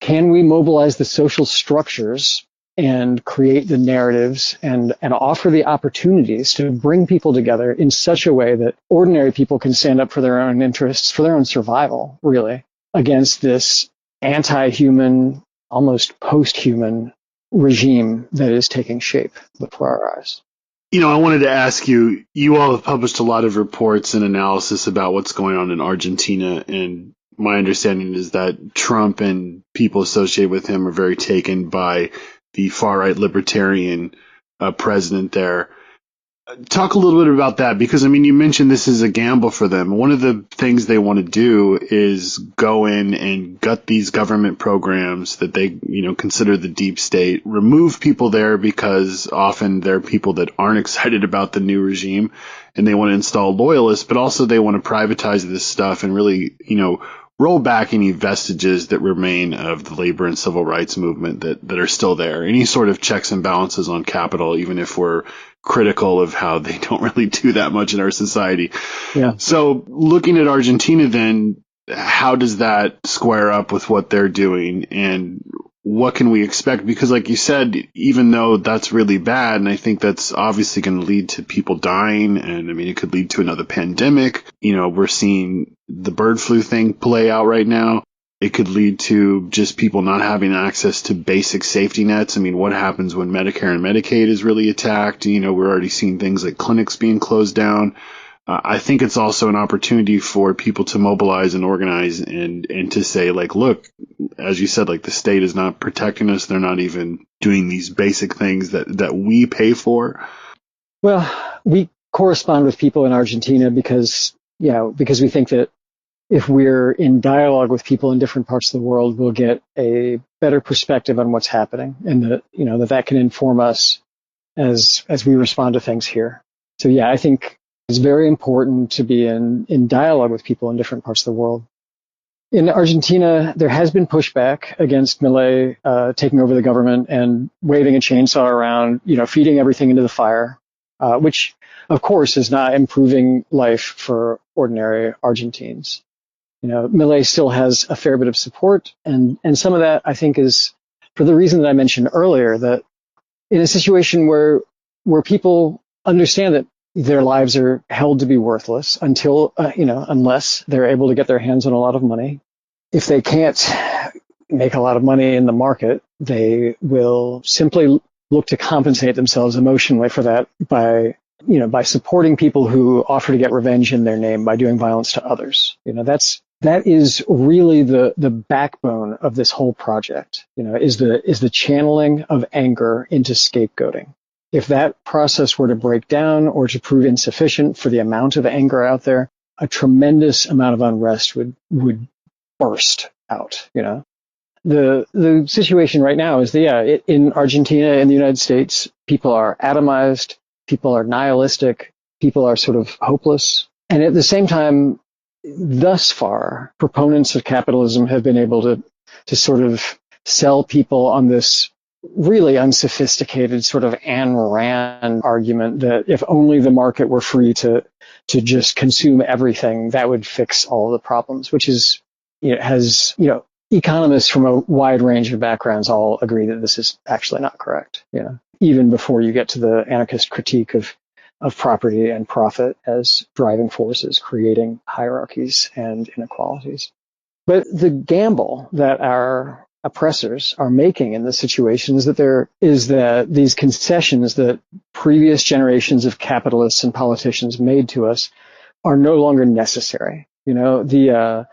can we mobilize the social structures and create the narratives and offer the opportunities to bring people together in such a way that ordinary people can stand up for their own interests, for their own survival, really, against this anti-human, almost post-human regime that is taking shape before our eyes. I wanted to ask you, you all have published a lot of reports and analysis about what's going on in Argentina, and my understanding is that Trump and people associated with him are very taken by the far-right libertarian president there. Talk a little bit about that, because, you mentioned this is a gamble for them. One of the things they want to do is go in and gut these government programs that they, consider the deep state, remove people there because often they're people that aren't excited about the new regime and they want to install loyalists, but also they want to privatize this stuff and really, roll back any vestiges that remain of the labor and civil rights movement that are still there. Any sort of checks and balances on capital, even if we're critical of how they don't really do that much in our society. Yeah. So looking at Argentina then, how does that square up with what they're doing, and what can we expect? Because like you said, even though that's really bad, and I think that's obviously going to lead to people dying, and it could lead to another pandemic. We're seeing the bird flu thing play out right now. It could lead to just people not having access to basic safety nets. What happens when Medicare and Medicaid is really attacked? We're already seeing things like clinics being closed down. I think it's also an opportunity for people to mobilize and organize and to say, like, look, as you said, like, the state is not protecting us. They're not even doing these basic things that we pay for. Well, we correspond with people in Argentina because we think that if we're in dialogue with people in different parts of the world, we'll get a better perspective on what's happening, and that can inform us as we respond to things here. So yeah, I think it's very important to be in dialogue with people in different parts of the world. In Argentina, there has been pushback against Milei taking over the government and waving a chainsaw around, feeding everything into the fire, which, of course, is not improving life for ordinary Argentines. Milei still has a fair bit of support, and some of that, I think, is for the reason that I mentioned earlier, that in a situation where people understand that their lives are held to be worthless unless they're able to get their hands on a lot of money. If they can't make a lot of money in the market, they will simply look to compensate themselves emotionally for that by supporting people who offer to get revenge in their name by doing violence to others. That is really the backbone of this whole project, is the channeling of anger into scapegoating. If that process were to break down or to prove insufficient for the amount of anger out there, a tremendous amount of unrest would burst out. The situation right now is in Argentina, in the United States, people are atomized, people are nihilistic, people are sort of hopeless. And at the same time, thus far, proponents of capitalism have been able to sort of sell people on this really unsophisticated sort of Ayn Rand argument that if only the market were free to just consume everything, that would fix all the problems, which is, economists from a wide range of backgrounds all agree that this is actually not correct. Even before you get to the anarchist critique of of property and profit as driving forces, creating hierarchies and inequalities. But the gamble that our oppressors are making in this situation is that these concessions that previous generations of capitalists and politicians made to us are no longer necessary. You know, the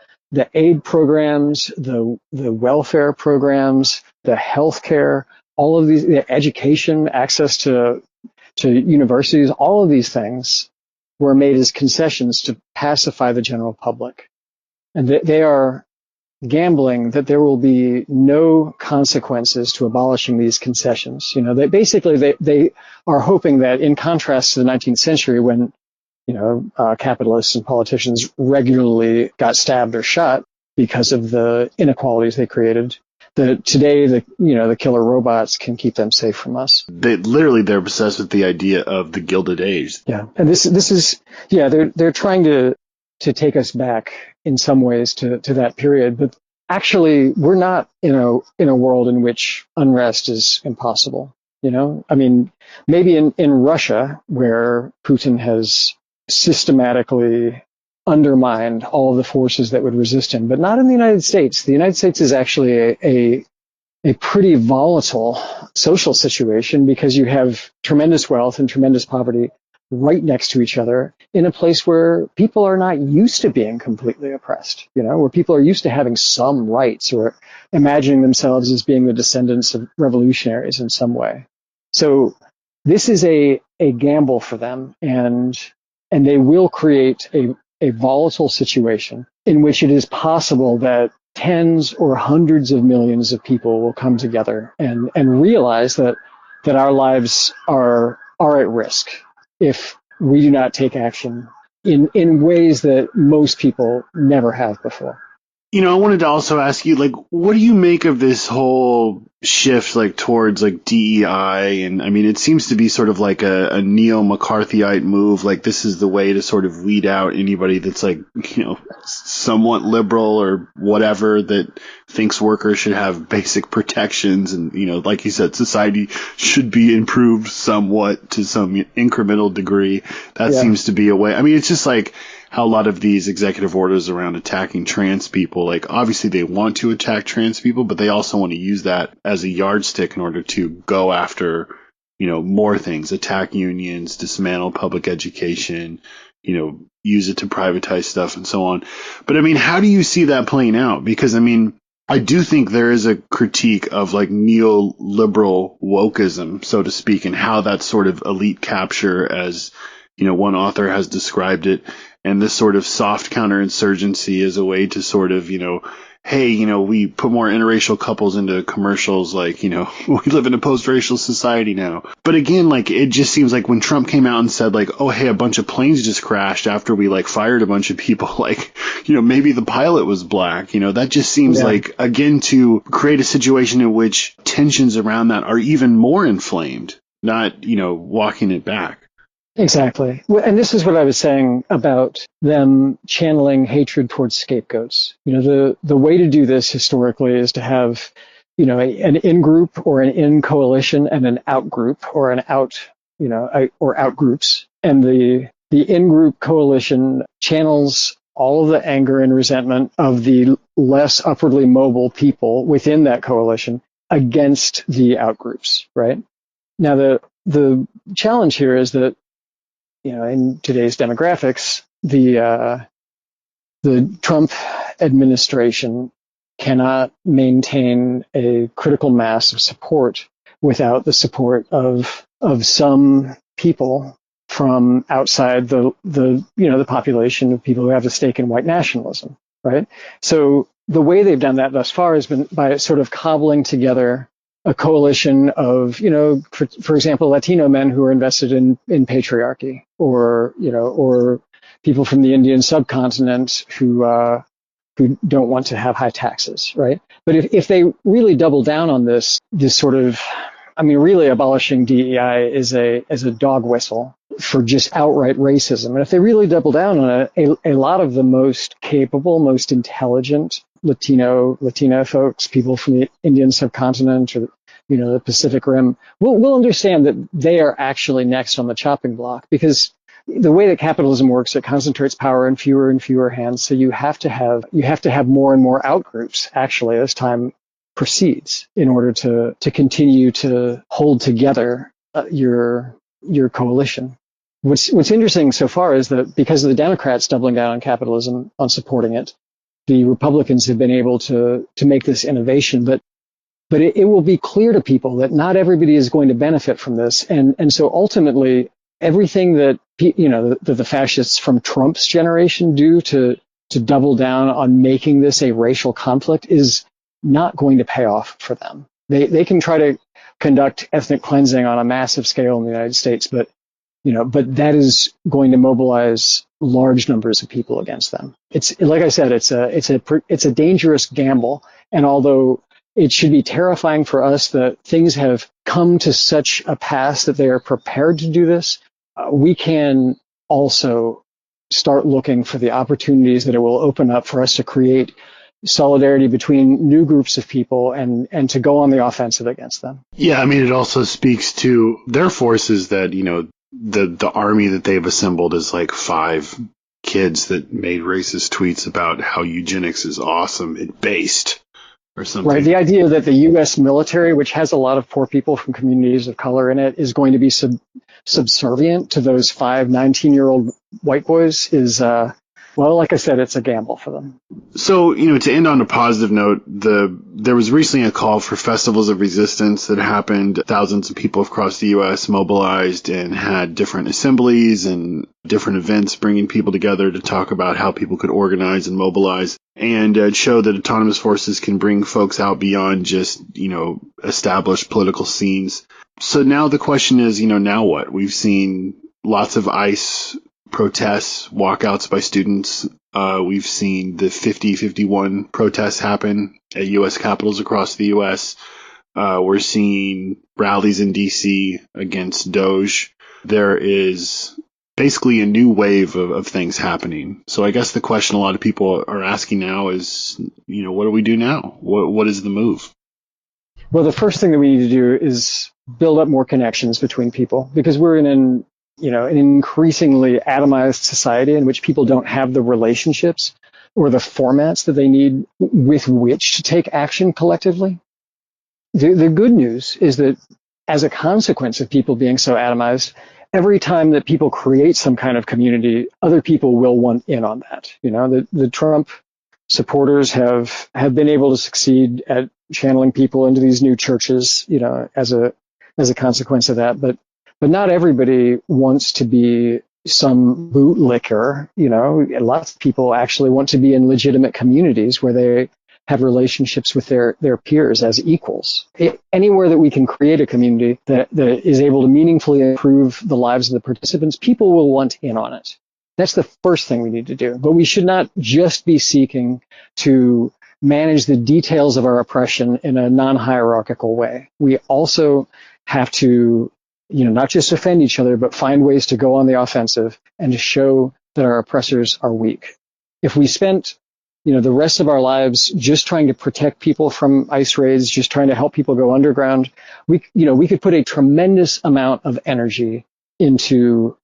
aid programs, the welfare programs, the healthcare, all of these, the education, access to universities, all of these things were made as concessions to pacify the general public. And they are gambling that there will be no consequences to abolishing these concessions. You know, they are hoping that, in contrast to the 19th century when, you know, capitalists and politicians regularly got stabbed or shot because of the inequalities they created, that today the killer robots can keep them safe from us. They're obsessed with the idea of the Gilded Age. Yeah, and this is they're trying to take us back in some ways to that period, but actually we're not in a world in which unrest is impossible. You know, I mean, maybe in Russia, where Putin has systematically undermined all of the forces that would resist him, but not in the United States. The United States is actually a pretty volatile social situation because you have tremendous wealth and tremendous poverty right next to each other in a place where people are not used to being completely oppressed, you know, where people are used to having some rights or imagining themselves as being the descendants of revolutionaries in some way. So this is a gamble for them, and they will create a volatile situation in which it is possible that tens or hundreds of millions of people will come together and realize that our lives are at risk if we do not take action in ways that most people never have before. You know, I wanted to also ask you, like, what do you make of this whole shift, like, towards, like, DEI? And, I mean, it seems to be sort of like a neo-McCarthyite move. Like, this is the way to sort of weed out anybody that's, like, you know, somewhat liberal or whatever, that thinks workers should have basic protections. And, you know, like you said, society should be improved somewhat to some incremental degree. That seems to be a way. I mean, it's just like how a lot of these executive orders around attacking trans people, like, obviously they want to attack trans people, but they also want to use that as a yardstick in order to go after, you know, more things, attack unions, dismantle public education, you know, use it to privatize stuff and so on. But I mean, how do you see that playing out? Because I mean, I do think there is a critique of, like, neoliberal wokeism, so to speak, and how that sort of elite capture, as, you know, one author has described it, and this sort of soft counterinsurgency is a way to sort of, you know, hey, you know, we put more interracial couples into commercials, like, you know, we live in a post-racial society now. But again, like, it just seems like when Trump came out and said, like, oh, hey, a bunch of planes just crashed after we, like, fired a bunch of people, like, you know, maybe the pilot was black, you know, that just seems like, again, to create a situation in which tensions around that are even more inflamed, not, you know, walking it back. Exactly. And this is what I was saying about them channeling hatred towards scapegoats. You know, the way to do this historically is to have, you know, an in-group or an in-coalition and an out-group or an out, you know, or out-groups. And the in-group coalition channels all of the anger and resentment of the less upwardly mobile people within that coalition against the out-groups, right? Now, the challenge here is that, you know, in today's demographics, the Trump administration cannot maintain a critical mass of support without the support of some people from outside the population of people who have a stake in white nationalism, right? So the way they've done that thus far has been by sort of cobbling together a coalition of, you know, for example, Latino men who are invested in patriarchy, or, you know, or people from the Indian subcontinent who don't want to have high taxes, right? But if they really double down on this sort of, I mean, really abolishing DEI is a dog whistle for just outright racism. And if they really double down on it, a lot of the most capable, most intelligent Latina folks, people from the Indian subcontinent or the Pacific Rim, we'll understand that they are actually next on the chopping block, because the way that capitalism works, it concentrates power in fewer and fewer hands. So you have to have more and more outgroups actually as time proceeds in order to continue to hold together your coalition. What's interesting so far is that because of the Democrats doubling down on capitalism, on supporting it, the Republicans have been able to make this innovation, but it will be clear to people that not everybody is going to benefit from this, and so ultimately everything that the fascists from Trump's generation do to double down on making this a racial conflict is not going to pay off for them. They can try to conduct ethnic cleansing on a massive scale in the United States, but that is going to mobilize large numbers of people against them. It's like I said, it's a dangerous gamble, and although it should be terrifying for us that things have come to such a pass that they are prepared to do this, we can also start looking for the opportunities that it will open up for us to create solidarity between new groups of people and to go on the offensive against them. Yeah, I mean, it also speaks to their forces that, the army that they've assembled is like 5 kids that made racist tweets about how eugenics is awesome and based or something. Right. The idea that the U.S. military, which has a lot of poor people from communities of color in it, is going to be subservient to those 5 19-year-old white boys is, well, like I said, it's a gamble for them. So, to end on a positive note, there was recently a call for festivals of resistance that happened. Thousands of people across the U.S. mobilized and had different assemblies and different events bringing people together to talk about how people could organize and mobilize and show that autonomous forces can bring folks out beyond just, established political scenes. So now the question is, now what? We've seen lots of ICE protests, walkouts by students. We've seen the 50-51 protests happen at U.S. capitals across the U.S. We're seeing rallies in D.C. against Doge. There is basically a new wave of things happening. So I guess the question a lot of people are asking now is, what do we do now? What is the move? Well, the first thing that we need to do is build up more connections between people, because we're in an increasingly atomized society in which people don't have the relationships or the formats that they need with which to take action collectively. The good news is that as a consequence of people being so atomized, every time that people create some kind of community, other people will want in on that. The Trump supporters have been able to succeed at channeling people into these new churches, as a consequence of that. But not everybody wants to be some bootlicker. Lots of people actually want to be in legitimate communities where they have relationships with their peers as equals. Anywhere that we can create a community that is able to meaningfully improve the lives of the participants, people will want in on it. That's the first thing we need to do. But we should not just be seeking to manage the details of our oppression in a non-hierarchical way. We also have to not just offend each other, but find ways to go on the offensive and to show that our oppressors are weak. If we spent, the rest of our lives just trying to protect people from ICE raids, just trying to help people go underground, we could put a tremendous amount of energy into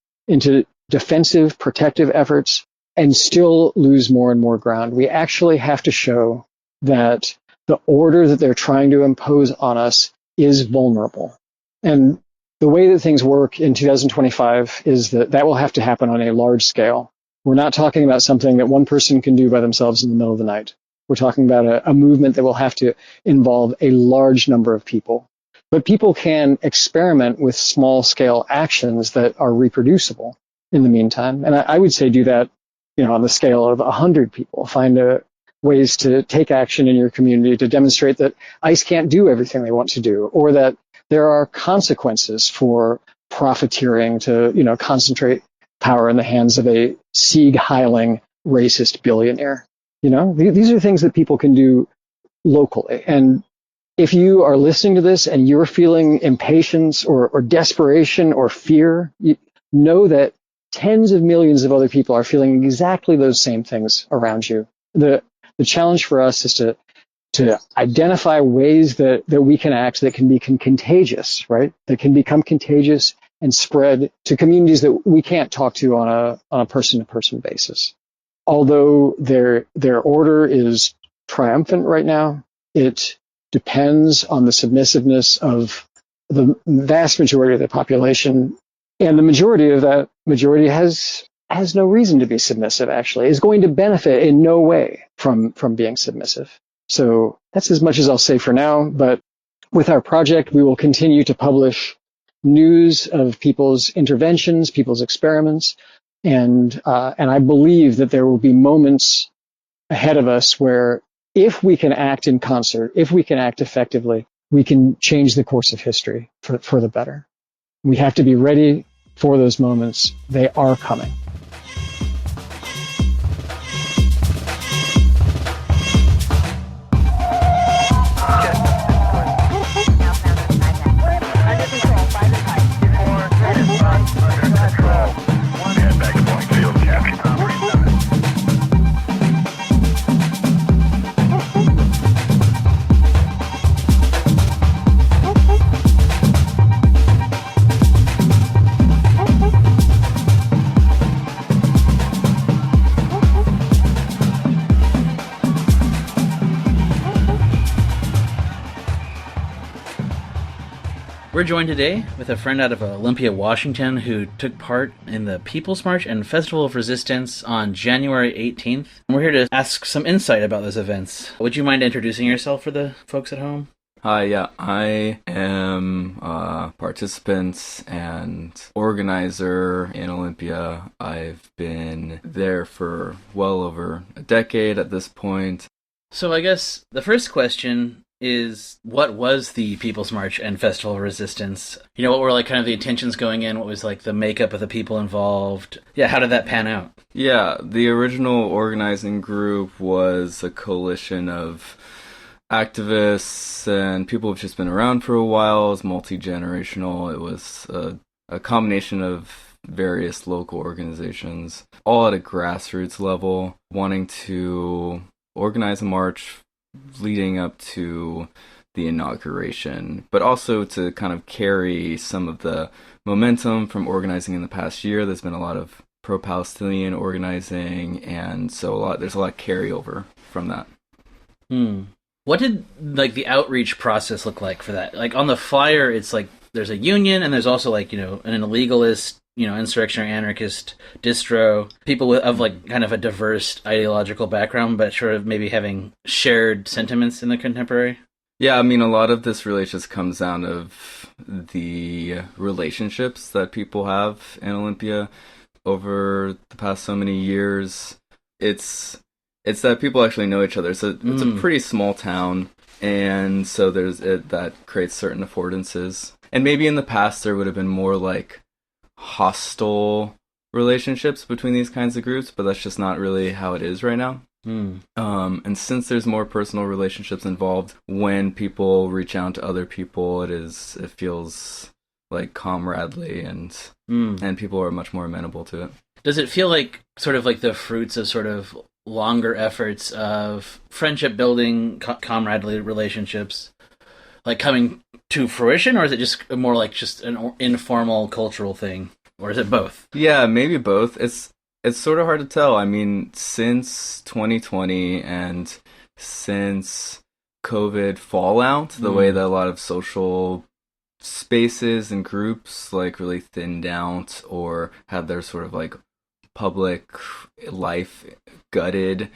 defensive, protective efforts and still lose more and more ground. We actually have to show that the order that they're trying to impose on us is vulnerable. And the way that things work in 2025 is that will have to happen on a large scale. We're not talking about something that one person can do by themselves in the middle of the night. We're talking about a movement that will have to involve a large number of people. But people can experiment with small-scale actions that are reproducible in the meantime. And I would say do that, on the scale of 100 people. Find ways to take action in your community to demonstrate that ICE can't do everything they want to do, or that there are consequences for profiteering to, concentrate power in the hands of a Sieg-heiling racist billionaire. These are things that people can do locally. And if you are listening to this and you're feeling impatience or desperation or fear, know that tens of millions of other people are feeling exactly those same things around you. The challenge for us is to to identify ways that we can act that can become contagious, right? That can become contagious and spread to communities that we can't talk to on a person-to-person basis. Although their order is triumphant right now, it depends on the submissiveness of the vast majority of the population, and the majority of that majority has no reason to be submissive, actually, is going to benefit in no way from being submissive. So that's as much as I'll say for now, but with our project, we will continue to publish news of people's interventions, people's experiments, and I believe that there will be moments ahead of us where if we can act in concert, if we can act effectively, we can change the course of history for the better. We have to be ready for those moments. They are coming. We're joined today with a friend out of Olympia, Washington, who took part in the People's March and Festival of Resistance on January 18th. And we're here to ask some insight about those events. Would you mind introducing yourself for the folks at home? Hi, yeah, I am a participant and organizer in Olympia. I've been there for well over a decade at this point. So I guess the first question is, what was the People's March and Festival of Resistance? You know, what were like kind of the intentions going in? What was like the makeup of the people involved? Yeah, how did that pan out? Yeah, the original organizing group was a coalition of activists and people who've just been around for a while. It was multi-generational. It was a combination of various local organizations, all at a grassroots level, wanting to organize a march leading up to the inauguration, but also to kind of carry some of the momentum from organizing in the past year. There's been a lot of pro-Palestinian organizing, and so there's a lot of carryover from that. What did like the outreach process look like for that? Like on the flyer, it's like there's a union, and there's also like, you know, an illegalist, you know, insurrectionary anarchist distro, people of like kind of a diverse ideological background, but sort of maybe having shared sentiments in the contemporary. Yeah, I mean, a lot of this really just comes down of the relationships that people have in Olympia over the past so many years. It's that people actually know each other. So it's a pretty small town, and so that creates certain affordances. And maybe in the past there would have been more like hostile relationships between these kinds of groups, but that's just not really how it is right now. And since there's more personal relationships involved, when people reach out to other people, it feels like comradely, and people are much more amenable to it. Does it feel like sort of like the fruits of sort of longer efforts of friendship building, comradely relationships, like coming to fruition, or is it just more like just an informal cultural thing, or is it both? Yeah, maybe both. It's sort of hard to tell. I mean, since 2020 and since COVID fallout, the way that a lot of social spaces and groups like really thinned out or had their sort of like public life gutted,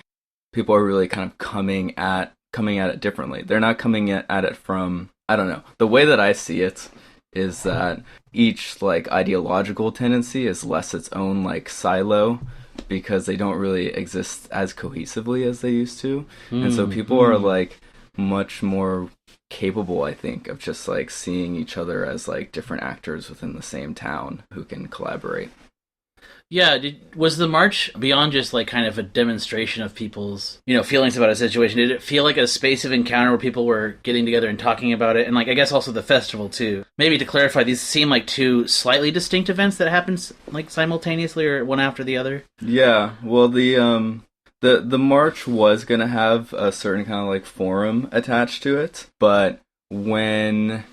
people are really kind of coming at it differently. They're not coming at it from, I don't know. The way that I see it is that each like ideological tendency is less its own like silo, because they don't really exist as cohesively as they used to. And so people are like much more capable, I think, of just like seeing each other as like different actors within the same town who can collaborate. Yeah, was the march beyond just like kind of a demonstration of people's, you know, feelings about a situation? Did it feel like a space of encounter where people were getting together and talking about it? And like, I guess also the festival too. Maybe to clarify, these seem like two slightly distinct events that happen like simultaneously or one after the other. Yeah, well, the The march was going to have a certain kind of like forum attached to it, but once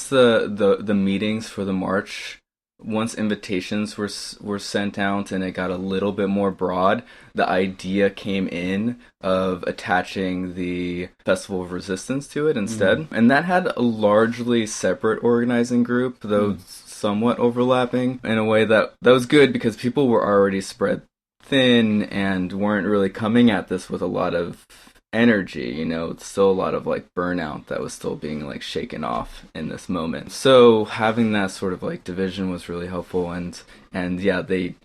the meetings for the march, once invitations were sent out and it got a little bit more broad, the idea came in of attaching the Festival of Resistance to it instead. And that had a largely separate organizing group, though somewhat overlapping in a way that was good because people were already spread thin and weren't really coming at this with a lot of energy. It's still a lot of like burnout that was still being like shaken off in this moment. So having that sort of like division was really helpful, and yeah, they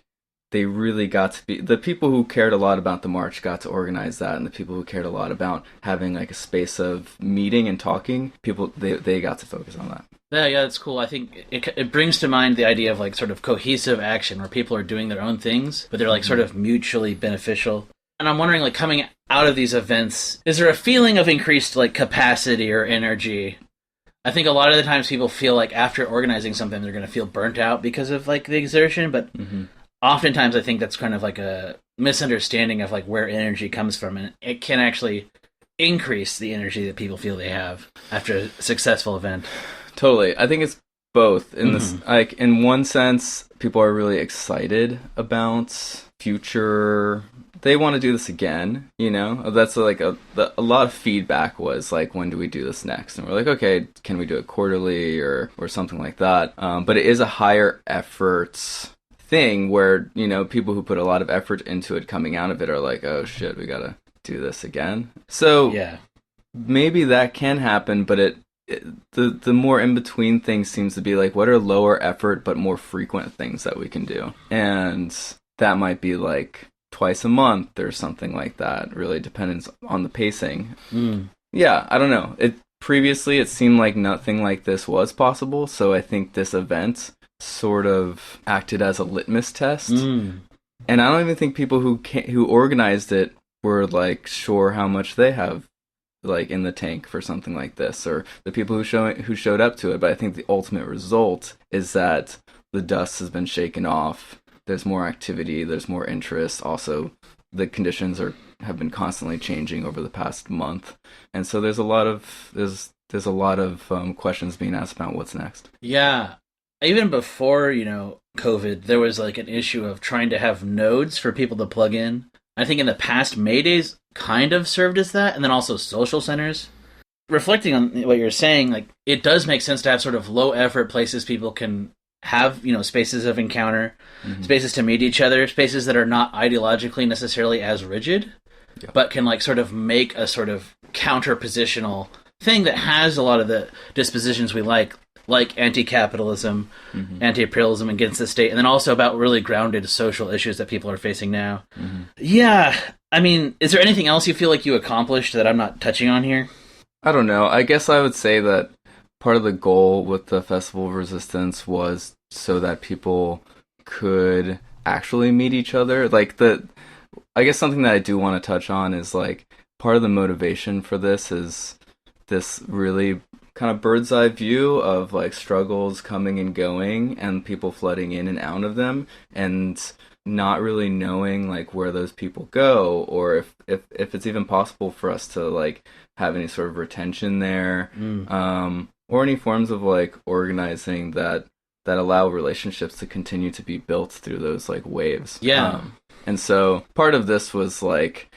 really got to be, the people who cared a lot about the march got to organize that, and the people who cared a lot about having like a space of meeting and talking, they got to focus on that. Yeah, that's cool. I think it brings to mind the idea of like sort of cohesive action where people are doing their own things, but they're like sort of mutually beneficial. And I'm wondering, like, coming out of these events, is there a feeling of increased like capacity or energy? I think a lot of the times people feel like after organizing something, they're going to feel burnt out because of like the exertion, but oftentimes I think that's kind of like a misunderstanding of like where energy comes from, and it can actually increase the energy that people feel they have after a successful event. Totally. I think it's both. In this, like, in one sense, people are really excited about future. They want to do this again, That's like a lot of feedback was like, when do we do this next? And we're like, okay, can we do it quarterly or something like that? But it is a higher effort thing where, people who put a lot of effort into it coming out of it are like, oh shit, we gotta do this again. So yeah, maybe that can happen, but the more in between things seems to be like, what are lower effort but more frequent things that we can do? And that might be like twice a month or something like that. Really depends on the pacing. Yeah, I don't know. Previously it seemed like nothing like this was possible, so I think this event sort of acted as a litmus test. And I don't even think people who organized it were like sure how much they have like in the tank for something like this, or the people who showed up to it. But I think the ultimate result is that the dust has been shaken off. There's more activity, there's more interest. Also, the conditions have been constantly changing over the past month, and so there's a lot of questions being asked about what's next. Yeah, even before COVID, there was like an issue of trying to have nodes for people to plug in. I think in the past, May Days kind of served as that, and then also social centers. Reflecting on what you're saying, like, it does make sense to have sort of low effort places people can have, spaces of encounter, spaces to meet each other, spaces that are not ideologically necessarily as rigid, but can like sort of make a sort of counter-positional thing that has a lot of the dispositions we like anti-capitalism, anti-imperialism against the state, and then also about really grounded social issues that people are facing now. Yeah, I mean, is there anything else you feel like you accomplished that I'm not touching on here? I don't know. I guess I would say that part of the goal with the Festival of Resistance was so that people could actually meet each other. Like, I guess something that I do want to touch on is like, part of the motivation for this is this really kind of bird's eye view of like struggles coming and going and people flooding in and out of them, and not really knowing like where those people go, or if it's even possible for us to like have any sort of retention there, or any forms of like organizing that allow relationships to continue to be built through those like waves. And so part of this was like,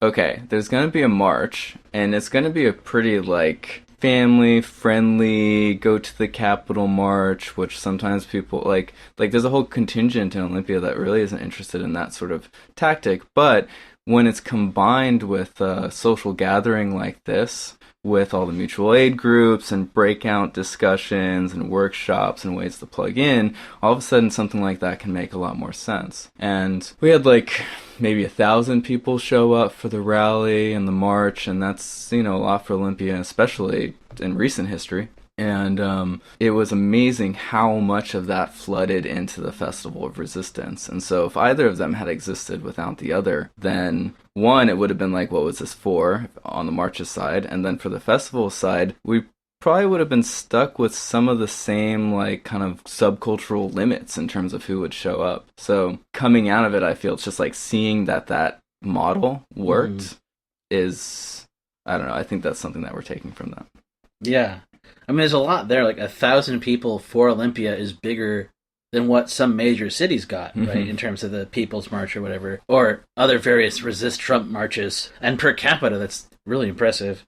okay, there's going to be a march, and it's going to be a pretty like family friendly go to the Capitol march, which sometimes people like there's a whole contingent in Olympia that really isn't interested in that sort of tactic. But when it's combined with a social gathering like this, with all the mutual aid groups and breakout discussions and workshops and ways to plug in, all of a sudden something like that can make a lot more sense. And we had like maybe 1,000 people show up for the rally and the march, and that's, a lot for Olympia, especially in recent history. And it was amazing how much of that flooded into the Festival of Resistance. And so if either of them had existed without the other, then one, it would have been like, what was this for on the march's side? And then for the festival side, we probably would have been stuck with some of the same like kind of subcultural limits in terms of who would show up. So coming out of it, I feel it's just like seeing that model worked is, I don't know, I think that's something that we're taking from that. Yeah. I mean, there's a lot there. Like 1,000 people for Olympia is bigger than what some major cities got, right, in terms of the People's March or whatever, or other various resist Trump marches. And per capita, that's really impressive.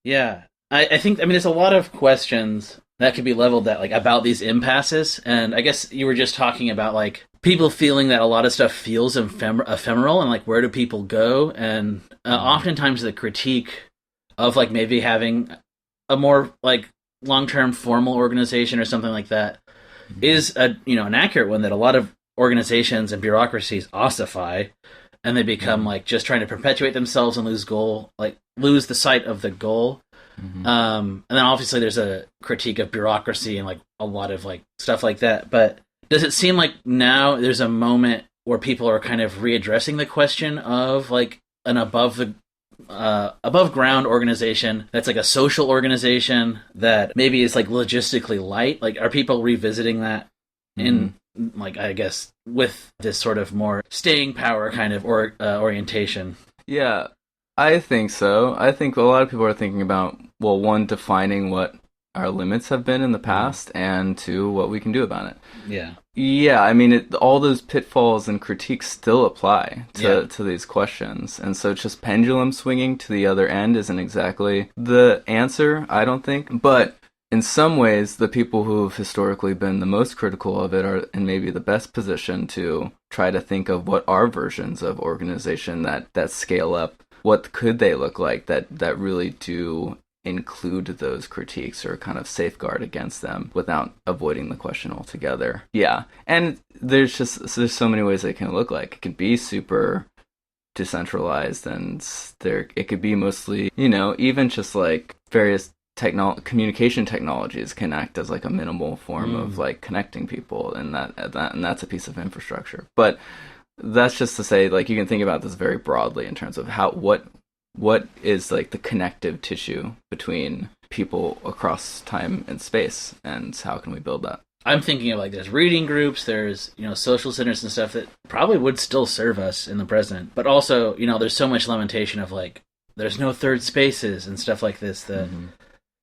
Yeah. I think, I mean, there's a lot of questions that could be leveled at, like, about these impasses. And I guess you were just talking about, like, people feeling that a lot of stuff feels ephemeral, and, like, where do people go? And oftentimes the critique of, like, maybe having a more, like, long-term formal organization or something like that is an accurate one, that a lot of organizations and bureaucracies ossify, and they become like just trying to perpetuate themselves and lose the sight of the goal. And then obviously there's a critique of bureaucracy and like a lot of like stuff like that. But does it seem like now there's a moment where people are kind of readdressing the question of like an above ground organization that's like a social organization that maybe is like logistically light? Like, are people revisiting that in like, I guess, with this sort of more staying power kind of orientation? Yeah, I think so. I think a lot of people are thinking about, well, one, defining what our limits have been in the past, and two, what we can do about it. Yeah, I mean, all those pitfalls and critiques still apply to these questions. And so just pendulum swinging to the other end isn't exactly the answer, I don't think. But in some ways, the people who've historically been the most critical of it are in maybe the best position to try to think of what are versions of organization that scale up. What could they look like that really do include those critiques or kind of safeguard against them without avoiding the question altogether. Yeah. And there's so many ways it can look like. It can be super decentralized, and it could be mostly, even just like various communication technologies can act as like a minimal form of like connecting people, and that's a piece of infrastructure. But that's just to say, like, you can think about this very broadly in terms of what is like the connective tissue between people across time and space, and how can we build that? I'm thinking of like there's reading groups, there's social centers and stuff that probably would still serve us in the present, but also there's so much lamentation of like there's no third spaces and stuff like this that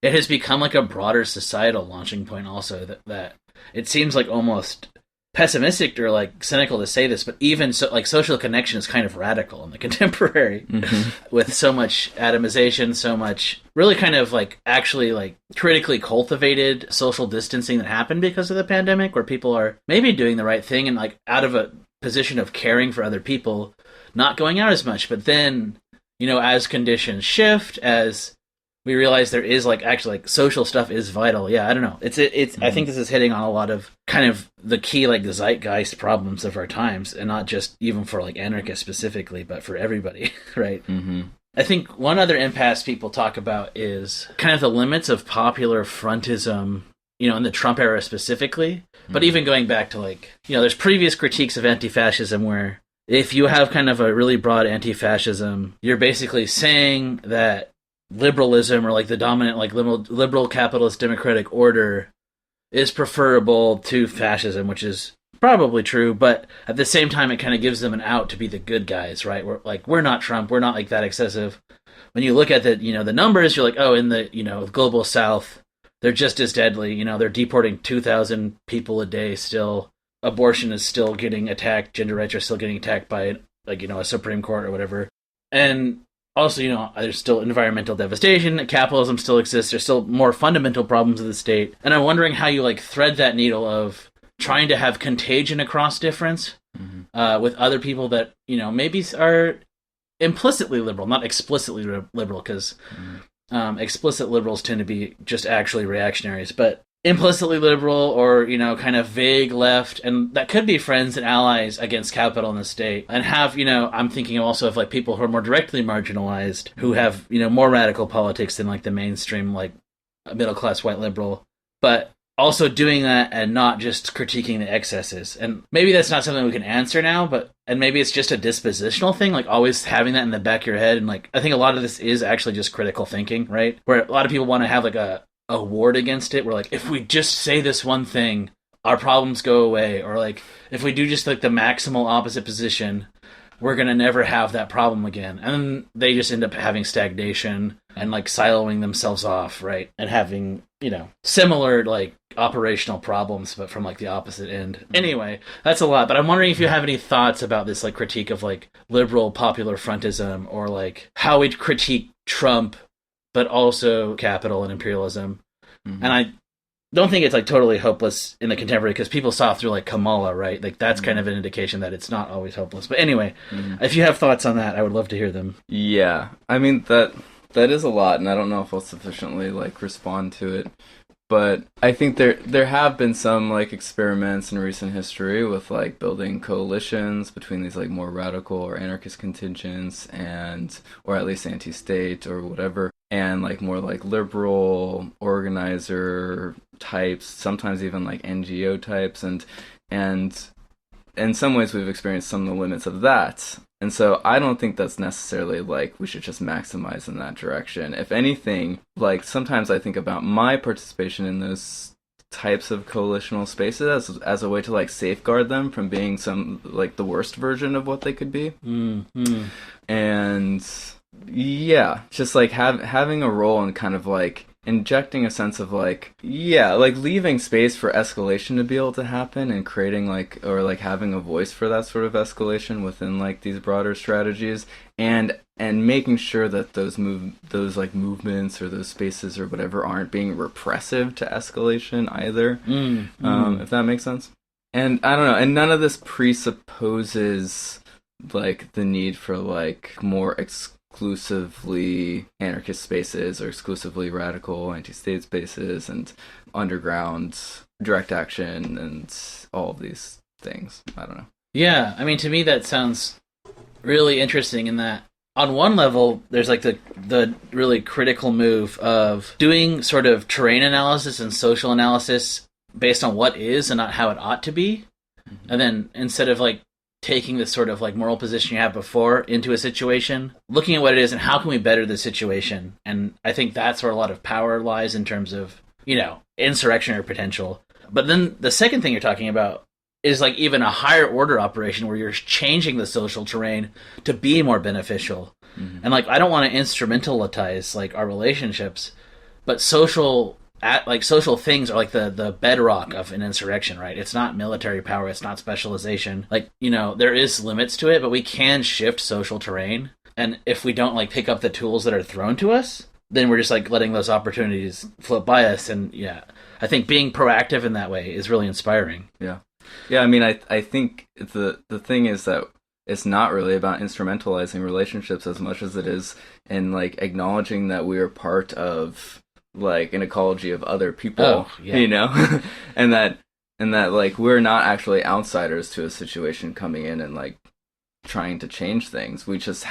it has become like a broader societal launching point. Also that it seems like almost pessimistic or like cynical to say this, but even so, like social connection is kind of radical in the contemporary with so much atomization, so much really kind of like actually like critically cultivated social distancing that happened because of the pandemic, where people are maybe doing the right thing and like out of a position of caring for other people, not going out as much. But then, as conditions shift, as we realize there is like actually like social stuff is vital. Yeah, I don't know. It's I think this is hitting on a lot of kind of the key like zeitgeist problems of our times, and not just even for like anarchists specifically, but for everybody, right? I think one other impasse people talk about is kind of the limits of popular frontism, in the Trump era specifically, but even going back to like, there's previous critiques of anti-fascism where if you have kind of a really broad anti-fascism, you're basically saying that liberalism, or like the dominant like liberal capitalist democratic order, is preferable to fascism, which is probably true, but at the same time it kind of gives them an out to be the good guys, right? We're not Trump, we're not like that excessive. When you look at the the numbers, you're like, oh, in the global south, they're just as deadly. They're deporting 2,000 people a day still. Abortion is still getting attacked, gender rights are still getting attacked by like a Supreme Court or whatever. And also, there's still environmental devastation, capitalism still exists, there's still more fundamental problems of the state. And I'm wondering how you like thread that needle of trying to have contagion across difference with other people that, maybe are implicitly liberal, not explicitly liberal, because explicit liberals tend to be just actually reactionaries, but implicitly liberal or, kind of vague left, and that could be friends and allies against capital and the state, and have, I'm thinking also of like people who are more directly marginalized, who have, more radical politics than like the mainstream, like middle-class white liberal, but also doing that and not just critiquing the excesses. And maybe that's not something we can answer now, and maybe it's just a dispositional thing, like always having that in the back of your head. And like, I think a lot of this is actually just critical thinking, right? Where a lot of people want to have like a ward against it, where like, if we just say this one thing, our problems go away, or like if we do just like the maximal opposite position, we're going to never have that problem again. And then they just end up having stagnation and like siloing themselves off, right? And having, similar like operational problems, but from like the opposite end. Anyway, that's a lot. But I'm wondering if you have any thoughts about this like critique of like liberal popular frontism, or like how we critique Trump, but also capital and imperialism. Mm-hmm. And I don't think it's like totally hopeless in the contemporary, because people saw through like Kamala, right? Like that's kind of an indication that it's not always hopeless. But anyway, if you have thoughts on that, I would love to hear them. Yeah, I mean that is a lot, and I don't know if I'll sufficiently like respond to it. But I think there have been some like experiments in recent history with like building coalitions between these like more radical or anarchist contingents, or at least anti-state or whatever, and like more like liberal organizer types, sometimes even like NGO types, and in some ways we've experienced some of the limits of that. And so I don't think that's necessarily like we should just maximize in that direction. If anything, like sometimes I think about my participation in those types of coalitional spaces as a way to like safeguard them from being some like the worst version of what they could be. Mm-hmm. And yeah, just like having a role in kind of like injecting a sense of like, like leaving space for escalation to be able to happen, and creating like, or like having a voice for that sort of escalation within like these broader strategies, and making sure that those like movements or those spaces or whatever aren't being repressive to escalation either. If that makes sense. And I don't know, and none of this presupposes like the need for like more exclusively anarchist spaces or exclusively radical anti-state spaces and underground direct action and all of these things. I don't know. Yeah, I mean, to me that sounds really interesting in that on one level there's like the really critical move of doing sort of terrain analysis and social analysis based on what is and not how it ought to be. Mm-hmm. And then instead of like taking this sort of like moral position you had before into a situation, looking at what it is and how can we better the situation. And I think that's where a lot of power lies in terms of, insurrectionary potential. But then the second thing you're talking about is like even a higher order operation where you're changing the social terrain to be more beneficial. Mm-hmm. And like, I don't want to instrumentalize like our relationships, but social things are like the bedrock of an insurrection, right? It's not military power, it's not specialization. Like, there is limits to it, but we can shift social terrain. And if we don't like pick up the tools that are thrown to us, then we're just like letting those opportunities float by us. And I think being proactive in that way is really inspiring. Yeah. I mean, I think the thing is that it's not really about instrumentalizing relationships as much as it is in like acknowledging that we are part of like an ecology of other people, and that like we're not actually outsiders to a situation coming in and like trying to change things. We're just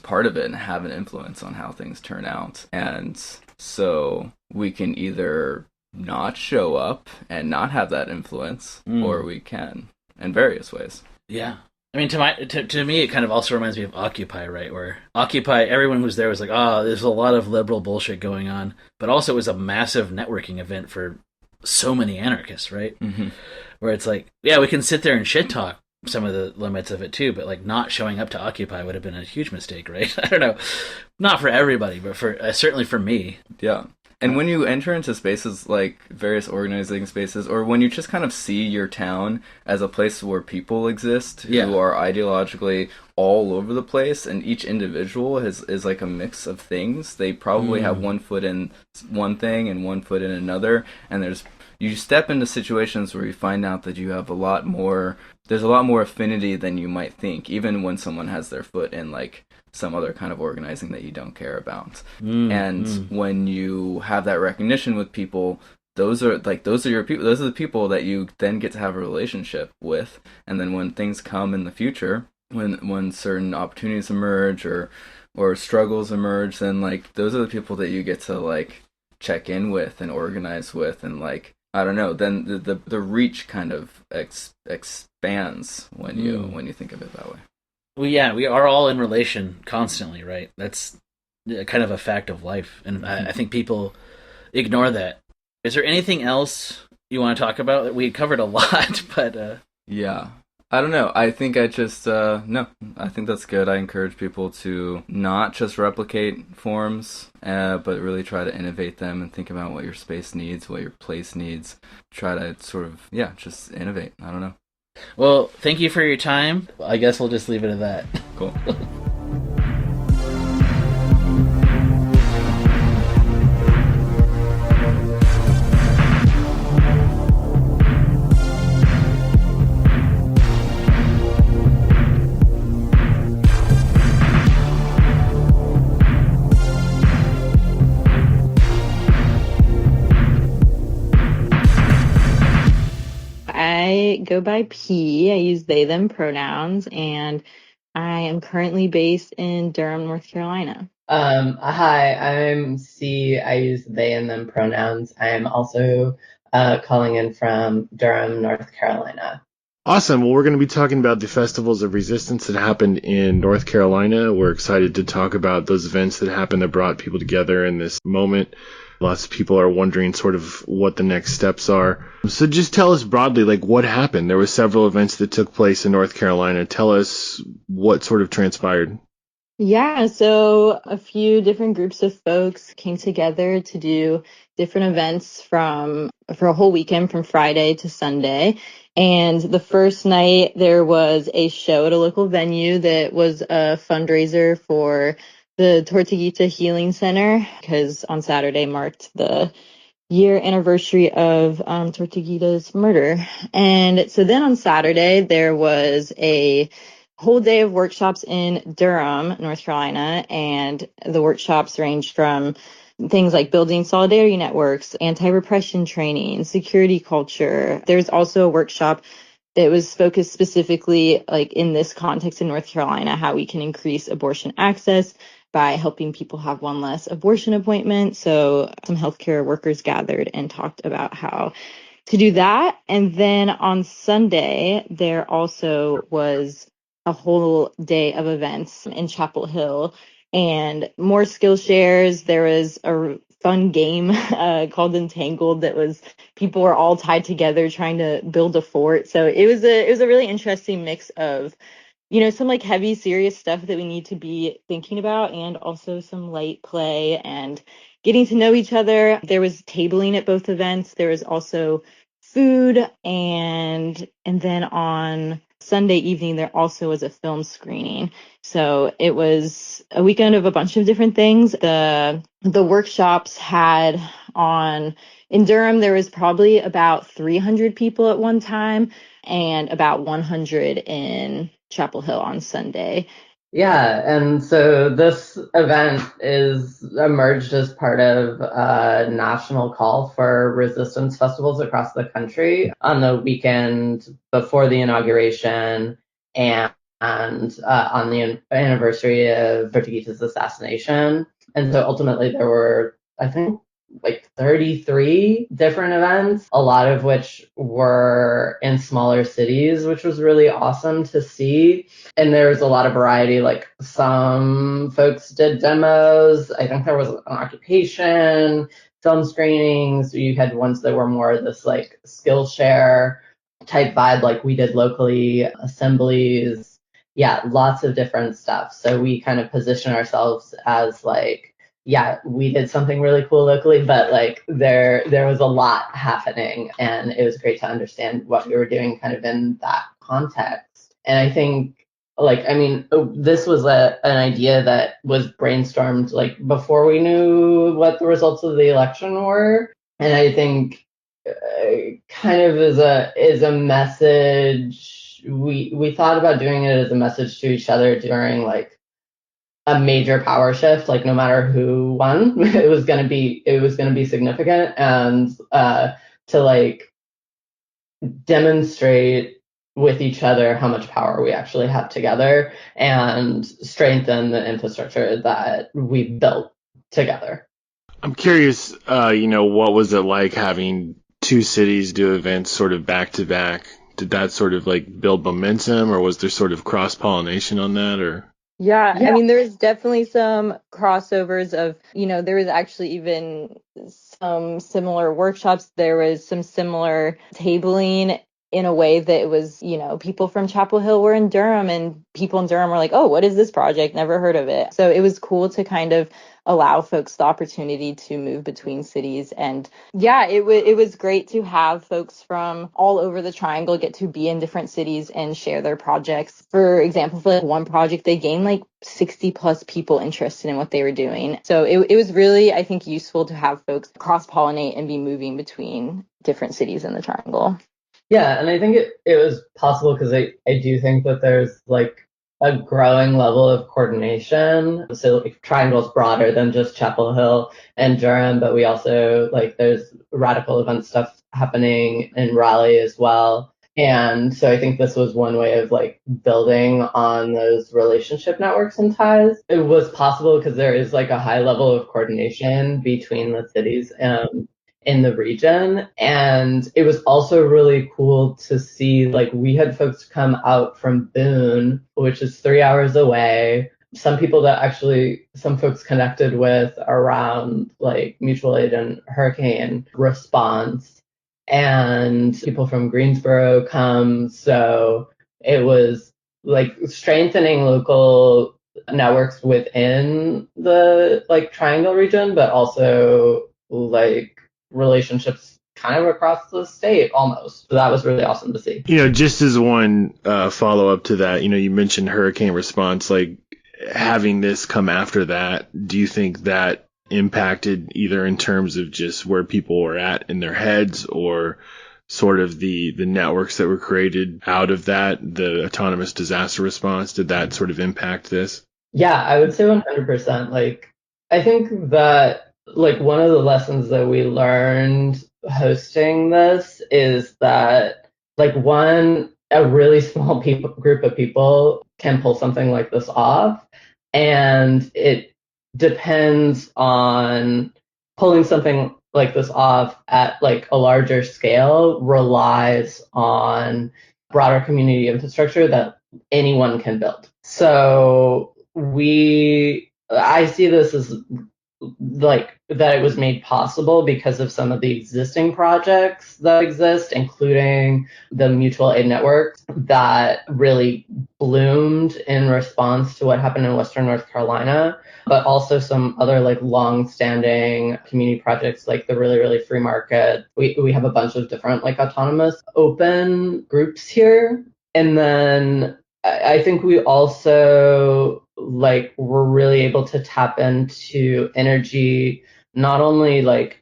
part of it and have an influence on how things turn out. And so we can either not show up and not have that influence, or we can in various ways. Yeah. I mean, to me, it kind of also reminds me of Occupy, right? Where Occupy, everyone who was there was like, there's a lot of liberal bullshit going on. But also it was a massive networking event for so many anarchists, right? Mm-hmm. Where it's like, we can sit there and shit talk some of the limits of it too, but like not showing up to Occupy would have been a huge mistake, right? I don't know. Not for everybody, but for certainly for me. Yeah. And when you enter into spaces like various organizing spaces, or when you just kind of see your town as a place where people exist who are ideologically all over the place, and each individual is like a mix of things, they probably have one foot in one thing and one foot in another, and you step into situations where you find out that you have there's a lot more affinity than you might think, even when someone has their foot in like some other kind of organizing that you don't care about. When you have that recognition with people, those are your people. Those are the people that you then get to have a relationship with. And then when things come in the future, when certain opportunities emerge or struggles emerge, then like those are the people that you get to like check in with and organize with, and like, I don't know, then the reach kind of expands when you think of it that way. Well, we are all in relation constantly, right? That's kind of a fact of life, and I think people ignore that. Is there anything else you want to talk about? We covered a lot, but... Yeah. I don't know. I think I just, no, I think that's good. I encourage people to not just replicate forms, but really try to innovate them and think about what your space needs, what your place needs. Try to sort of, yeah, just innovate. I don't know. Well, thank you for your time. I guess we'll just leave it at that. Cool. I go by P. I use they, them pronouns, and I am currently based in Durham, North Carolina. Hi, I'm C. I use they and them pronouns. I am also calling in from Durham, North Carolina. Awesome. Well, we're going to be talking about the festivals of resistance that happened in North Carolina. We're excited to talk about those events that happened that brought people together in this moment. Lots of people are wondering sort of what the next steps are. So just tell us broadly, like, what happened? There were several events that took place in North Carolina. Tell us what sort of transpired. Yeah, so a few different groups of folks came together to do different events for a whole weekend from Friday to Sunday. And the first night there was a show at a local venue that was a fundraiser for the Tortuguita Healing Center, because on Saturday marked the year anniversary of Tortuguita's murder. And so then on Saturday there was a whole day of workshops in Durham, North Carolina, and the workshops ranged from things like building solidarity networks, anti-repression training, security culture. There's also a workshop that was focused specifically, like in this context in North Carolina, how we can increase abortion access by helping people have one less abortion appointment. So some healthcare workers gathered and talked about how to do that. And then on Sunday, there also was a whole day of events in Chapel Hill and more skill shares. There was a fun game called Entangled that was people were all tied together trying to build a fort. So it was a really interesting mix of, you know, some like heavy, serious stuff that we need to be thinking about, and also some light play and getting to know each other. There was tabling at both events. There was also food, and then on Sunday evening there also was a film screening. So it was a weekend of a bunch of different things. The workshops had in Durham there was probably about 300 people at one time and about 100 in Chapel Hill on Sunday. Yeah, and so this event is emerged as part of a national call for resistance festivals across the country on the weekend before the inauguration and on the anniversary of Tortuguita's assassination. And so ultimately there were, I think, like 33 different events, a lot of which were in smaller cities, which was really awesome to see. And there was a lot of variety, like some folks did demos. I think there was an occupation, film screenings. You had ones that were more this like Skillshare type vibe, like we did locally, assemblies. Yeah, lots of different stuff. So we kind of position ourselves as like, yeah, we did something really cool locally, but like there was a lot happening, and it was great to understand what we were doing kind of in that context. And I think, like, I mean, this was an idea that was brainstormed like before we knew what the results of the election were. And I think kind of is a message. We thought about doing it as a message to each other during like a major power shift, like no matter who won, it was gonna be significant, and to like demonstrate with each other how much power we actually have together and strengthen the infrastructure that we built together. I'm curious, what was it like having two cities do events sort of back to back? Did that sort of like build momentum, or was there sort of cross pollination on that, or? Yeah, I mean, there's definitely some crossovers of, there was actually even some similar workshops. There was some similar tabling in a way that it was, people from Chapel Hill were in Durham and people in Durham were like, oh, what is this project? Never heard of it. So it was cool to kind of allow folks the opportunity to move between cities. And yeah, it was great to have folks from all over the triangle get to be in different cities and share their projects. For example, for like one project, they gained like 60 plus people interested in what they were doing. So it was really, I think, useful to have folks cross-pollinate and be moving between different cities in the triangle. Yeah, and I think it was possible because I do think that there's like a growing level of coordination. So like, Triangle's broader than just Chapel Hill and Durham, but we also like there's radical event stuff happening in Raleigh as well. And so I think this was one way of like building on those relationship networks and ties. It was possible because there is like a high level of coordination between the cities in the region. And it was also really cool to see, like, we had folks come out from Boone, which is 3 hours away. Some people that actually some folks connected with around like mutual aid and hurricane response, and people from Greensboro come. So it was like strengthening local networks within the like Triangle region, but also like relationships kind of across the state almost. So that was really awesome to see. Just as one follow up to that, you mentioned hurricane response, like having this come after that. Do you think that impacted either in terms of just where people were at in their heads or sort of the networks that were created out of that, the autonomous disaster response? Did that sort of impact this? Yeah, I would say 100%. Like, I think that like one of the lessons that we learned hosting this is that like a really small group of people can pull something like this off, and it depends on pulling something like this off at like a larger scale relies on broader community infrastructure that anyone can build. So I see this as like that it was made possible because of some of the existing projects that exist, including the mutual aid networks that really bloomed in response to what happened in Western North Carolina, but also some other like long-standing community projects like the Really Really Free Market. We have a bunch of different like autonomous open groups here. And then I think we also like were really able to tap into energy, not only like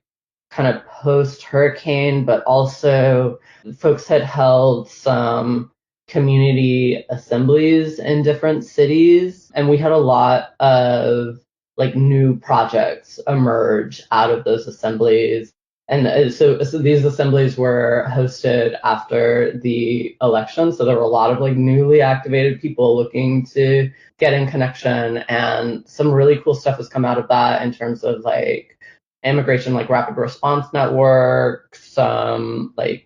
kind of post hurricane, but also folks had held some community assemblies in different cities. And we had a lot of like new projects emerge out of those assemblies. And so these assemblies were hosted after the election. So there were a lot of like newly activated people looking to get in connection, and some really cool stuff has come out of that in terms of like immigration, like rapid response network, some like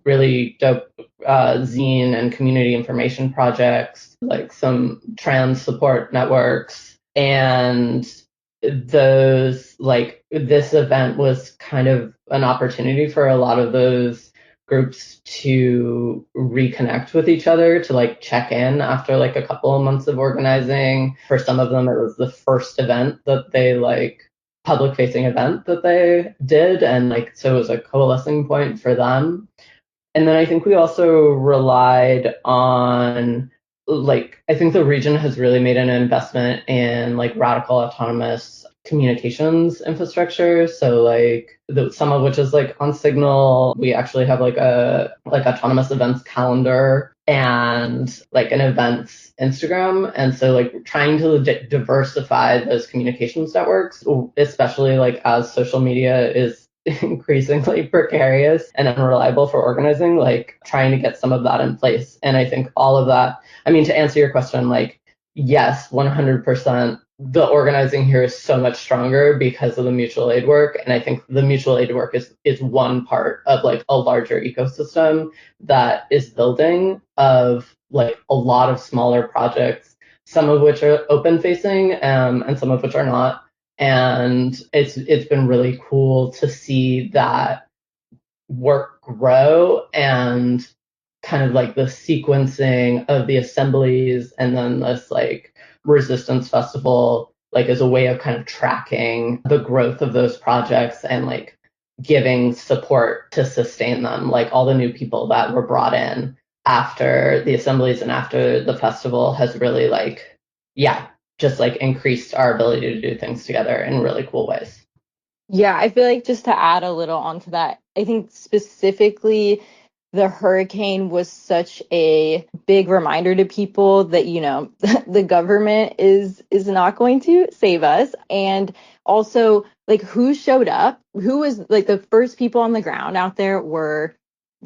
really dope zine and community information projects, like some trans support networks. And those like this event was kind of an opportunity for a lot of those groups to reconnect with each other, to like check in after like a couple of months of organizing. For some of them, it was the first event that they like public facing event that they did. And like, so it was a coalescing point for them. And then I think we also relied on like, I think the region has really made an investment in like radical autonomous communications infrastructure. So like some of which is like on Signal. We actually have like a like autonomous events calendar and like an events Instagram. And so like trying to diversify those communications networks, especially like as social media is increasingly precarious and unreliable for organizing, like trying to get some of that in place. And I think all of that, I mean, to answer your question, like, yes, 100%, the organizing here is so much stronger because of the mutual aid work. And I think the mutual aid work is one part of like a larger ecosystem that is building of like a lot of smaller projects, some of which are open facing and some of which are not. And it's been really cool to see that work grow and kind of like the sequencing of the assemblies and then this like resistance festival like as a way of kind of tracking the growth of those projects and like giving support to sustain them, like all the new people that were brought in after the assemblies and after the festival has really like, yeah, just like increased our ability to do things together in really cool ways. Yeah, I feel like just to add a little onto that, I think specifically the hurricane was such a big reminder to people that, you know, the government is not going to save us. And also, like, who showed up? Who was like the first people on the ground out there were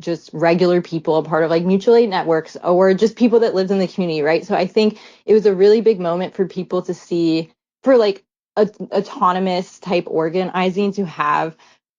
just regular people, a part of like mutual aid networks or just people that lived in the community, right? So I think it was a really big moment for people to see, for like autonomous type organizing, to have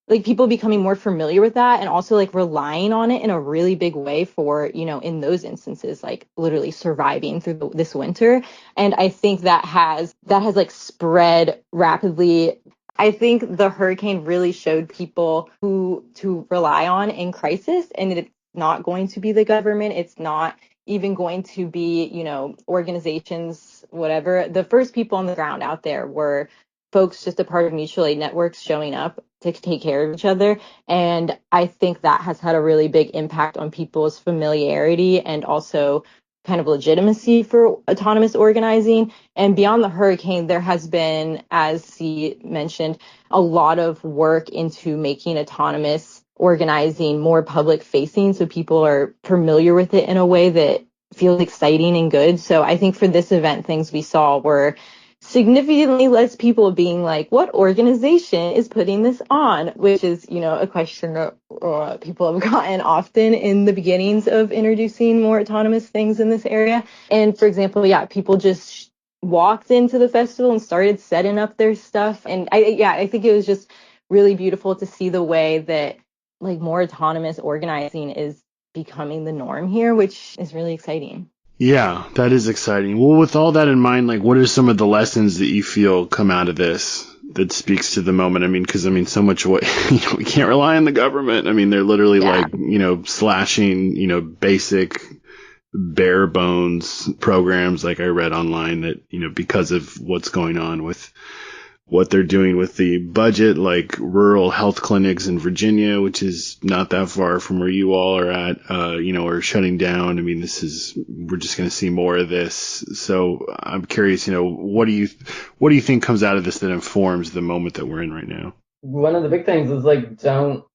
like people becoming more familiar with that and also like relying on it in a really big way for, you know, in those instances, like literally surviving through this winter. And I think that has like spread rapidly. I think the hurricane really showed people who to rely on in crisis, and it's not going to be the government. It's not even going to be, you know, organizations, whatever. The first people on the ground out there were folks just a part of mutual aid networks showing up to take care of each other. And I think that has had a really big impact on people's familiarity and also kind of legitimacy for autonomous organizing. And beyond the hurricane, there has been, as C mentioned, a lot of work into making autonomous organizing more public facing, so people are familiar with it in a way that feels exciting and good. So I think for this event, things we saw were significantly less people being like, what organization is putting this on? Which is, you know, a question that people have gotten often in the beginnings of introducing more autonomous things in this area. And for example, yeah, people just walked into the festival and started setting up their stuff. And I think it was just really beautiful to see the way that like more autonomous organizing is becoming the norm here, which is really exciting. Yeah, that is exciting. Well, with all that in mind, like, what are some of the lessons that you feel come out of this that speaks to the moment? I mean, because, I mean, so much of what, you know, we can't rely on the government. I mean, they're literally like, you know, slashing, you know, basic bare bones programs like I read online that, you know, because of what's going on with what they're doing with the budget, like rural health clinics in Virginia, which is not that far from where you all are at, you know, are shutting down. I mean, we're just going to see more of this. So I'm curious, you know, what do you think comes out of this that informs the moment that we're in right now? One of the big things is like, don't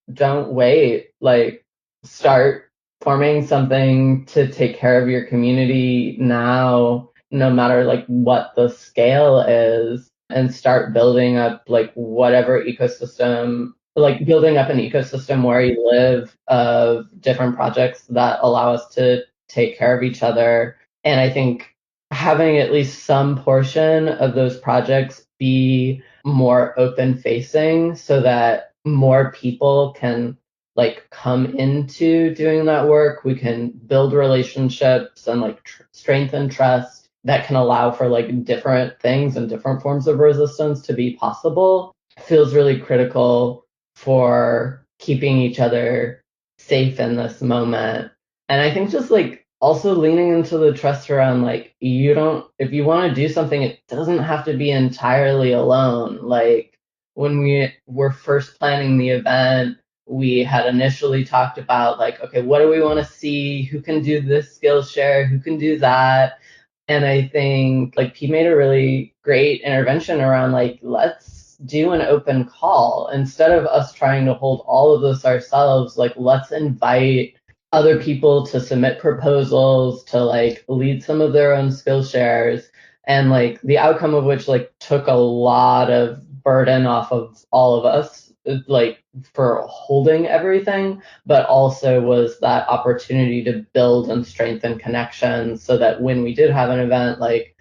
wait, like start forming something to take care of your community now, no matter like what the scale is. And start building up like whatever ecosystem, like building up an ecosystem where you live of different projects that allow us to take care of each other. And I think having at least some portion of those projects be more open facing so that more people can like come into doing that work. We can build relationships and like strengthen trust that can allow for like different things and different forms of resistance to be possible feels really critical for keeping each other safe in this moment. And I think just like also leaning into the trust around like, if you want to do something, it doesn't have to be entirely alone. Like when we were first planning the event, we had initially talked about like, okay, what do we want to see? Who can do this skill share? Who can do that? And I think like Pete made a really great intervention around like, let's do an open call instead of us trying to hold all of this ourselves. Like, let's invite other people to submit proposals, to like lead some of their own skill shares, and like the outcome of which like took a lot of burden off of all of us, like for holding everything, but also was that opportunity to build and strengthen connections so that when we did have an event, like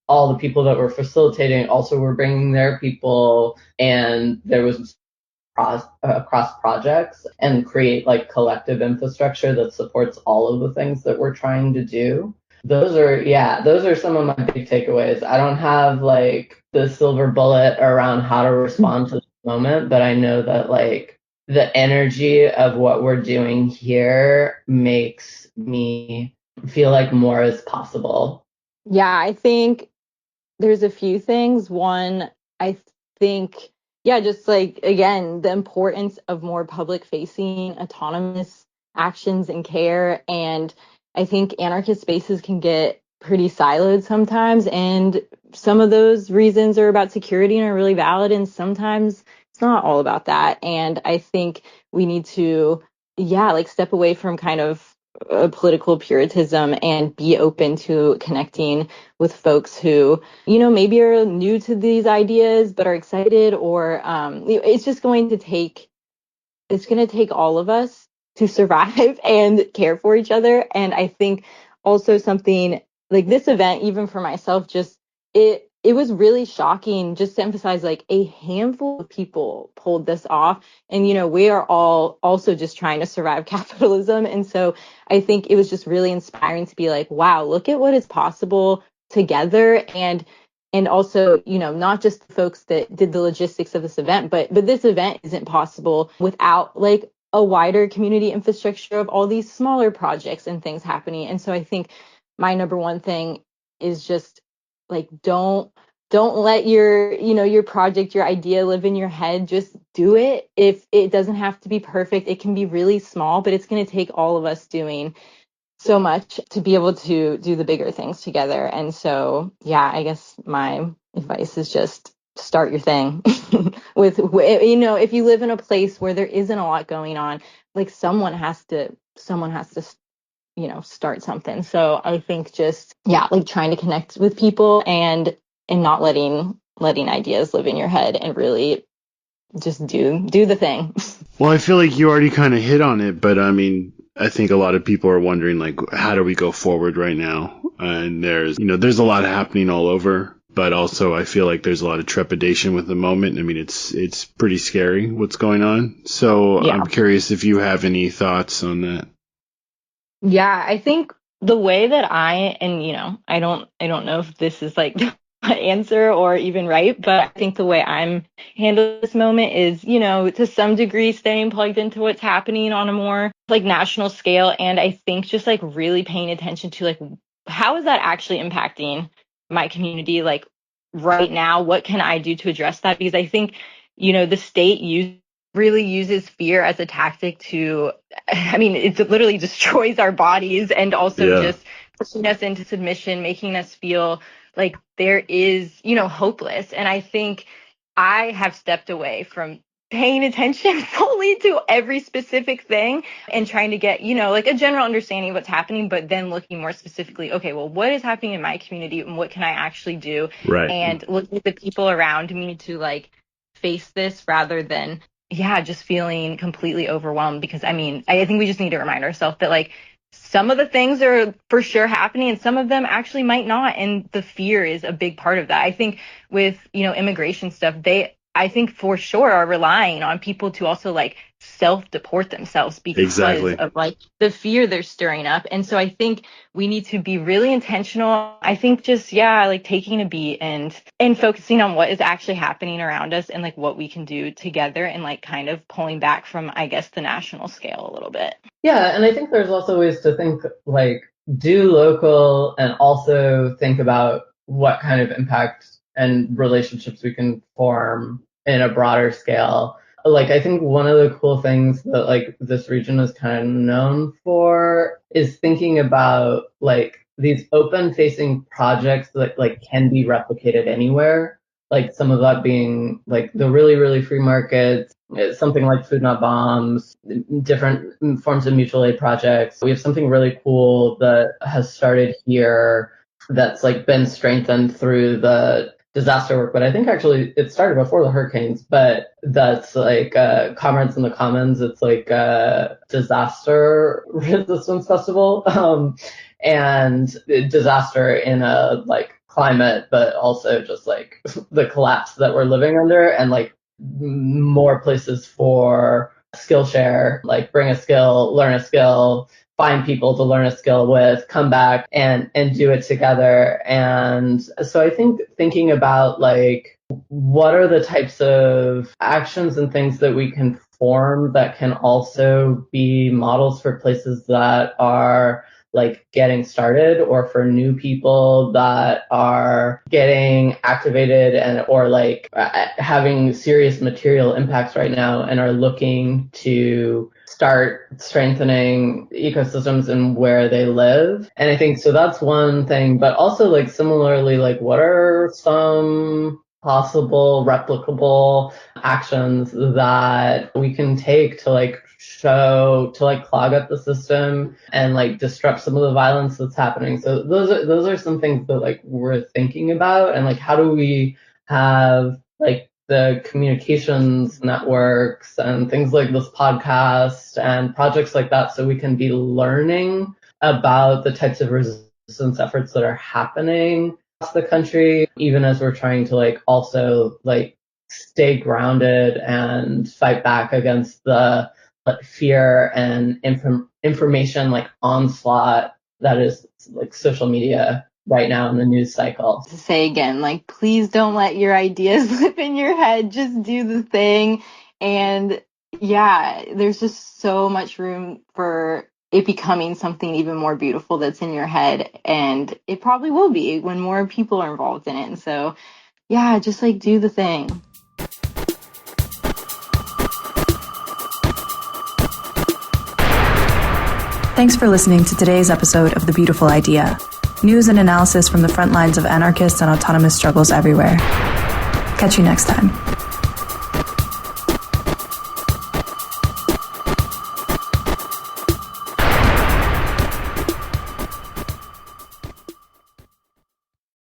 all the people that were facilitating also were bringing their people, and there was cross projects and create like collective infrastructure that supports all of the things that we're trying to do. Those are some of my big takeaways. I don't have like the silver bullet around how to respond to the moment, but I know that like the energy of what we're doing here makes me feel like more is possible. Yeah, I think there's a few things. One, I think, yeah, just like, again, the importance of more public facing autonomous actions and care. And I think anarchist spaces can get pretty siloed sometimes. And some of those reasons are about security and are really valid. And sometimes it's not all about that. And I think we need to, yeah, like step away from kind of political puritanism and be open to connecting with folks who, maybe are new to these ideas but are excited, or it's just it's going to take all of us to survive and care for each other. And I think also something like this event, even for myself, just it was really shocking, just to emphasize, like, a handful of people pulled this off. And, we are all also just trying to survive capitalism. And so I think it was just really inspiring to be like, wow, look at what is possible together. And also, not just the folks that did the logistics of this event, but this event isn't possible without like a wider community infrastructure of all these smaller projects and things happening. And so I think my number one thing is just like, don't let your project, your idea live in your head. Just do it. If it doesn't have to be perfect, it can be really small, but it's going to take all of us doing so much to be able to do the bigger things together. And so, yeah, I guess my advice is just start your thing. If you live in a place where there isn't a lot going on, like someone has to start something. So I think just, yeah, like trying to connect with people and not letting ideas live in your head, and really just do the thing. Well, I feel like you already kind of hit on it, but I mean, I think a lot of people are wondering, like, how do we go forward right now? And there's a lot happening all over, but also I feel like there's a lot of trepidation with the moment. I mean, it's pretty scary what's going on. So yeah. I'm curious if you have any thoughts on that. Yeah, I think the way that I don't know if this is like answer or even right, but I think the way I'm handling this moment is, to some degree staying plugged into what's happening on a more like national scale. And I think just like really paying attention to like, how is that actually impacting my community? Like right now, what can I do to address that? Because I think, the state really uses fear as a tactic to, it literally destroys our bodies, and also just pushing us into submission, making us feel like there is, hopeless. And I think I have stepped away from paying attention fully to every specific thing and trying to get, like a general understanding of what's happening, but then looking more specifically, okay, well, what is happening in my community and what can I actually do? Right. And looking at the people around me to like face this rather than, just feeling completely overwhelmed. Because I think we just need to remind ourselves that like some of the things are for sure happening and some of them actually might not. And the fear is a big part of that. I think with, immigration stuff, I think for sure are relying on people to also like self-deport themselves because of like the fear they're stirring up. And so I think we need to be really intentional. I think just, like taking a beat and focusing on what is actually happening around us and like what we can do together, and like kind of pulling back from, I guess, the national scale a little bit. Yeah. And I think there's also ways to think like do local and also think about what kind of impact and relationships we can form in a broader scale. Like, I think one of the cool things that like this region is kind of known for is thinking about like these open facing projects that like can be replicated anywhere. Like some of that being like the really, really free markets, something like Food Not Bombs, different forms of mutual aid projects. We have something really cool that has started here that's like been strengthened through the disaster work, but I think actually it started before the hurricanes, but that's like Comrades in the Commons. It's like a disaster resistance festival, and disaster in a like climate, but also just like the collapse that we're living under, and like more places for Skillshare, like bring a skill, learn a skill, find people to learn a skill with, come back and do it together. And so I think thinking about like, what are the types of actions and things that we can form that can also be models for places that are like getting started, or for new people that are getting activated and or like having serious material impacts right now and are looking to start strengthening ecosystems in where they live. And I think so that's one thing, but also like similarly, like what are some possible replicable actions that we can take to like clog up the system and like disrupt some of the violence that's happening. So those are some things that like we're thinking about, and like how do we have like the communications networks and things like this podcast and projects like that, so we can be learning about the types of resistance efforts that are happening across the country, even as we're trying to like also like stay grounded and fight back against the fear and information like onslaught that is like social media right now in the news cycle. To say again, like, please don't let your ideas live in your head. Just do the thing. And yeah, there's just so much room for it becoming something even more beautiful that's in your head. And it probably will be when more people are involved in it. And so, yeah, just like do the thing. Thanks for listening to today's episode of The Beautiful Idea. News and analysis from the front lines of anarchist and autonomous struggles everywhere. Catch you next time.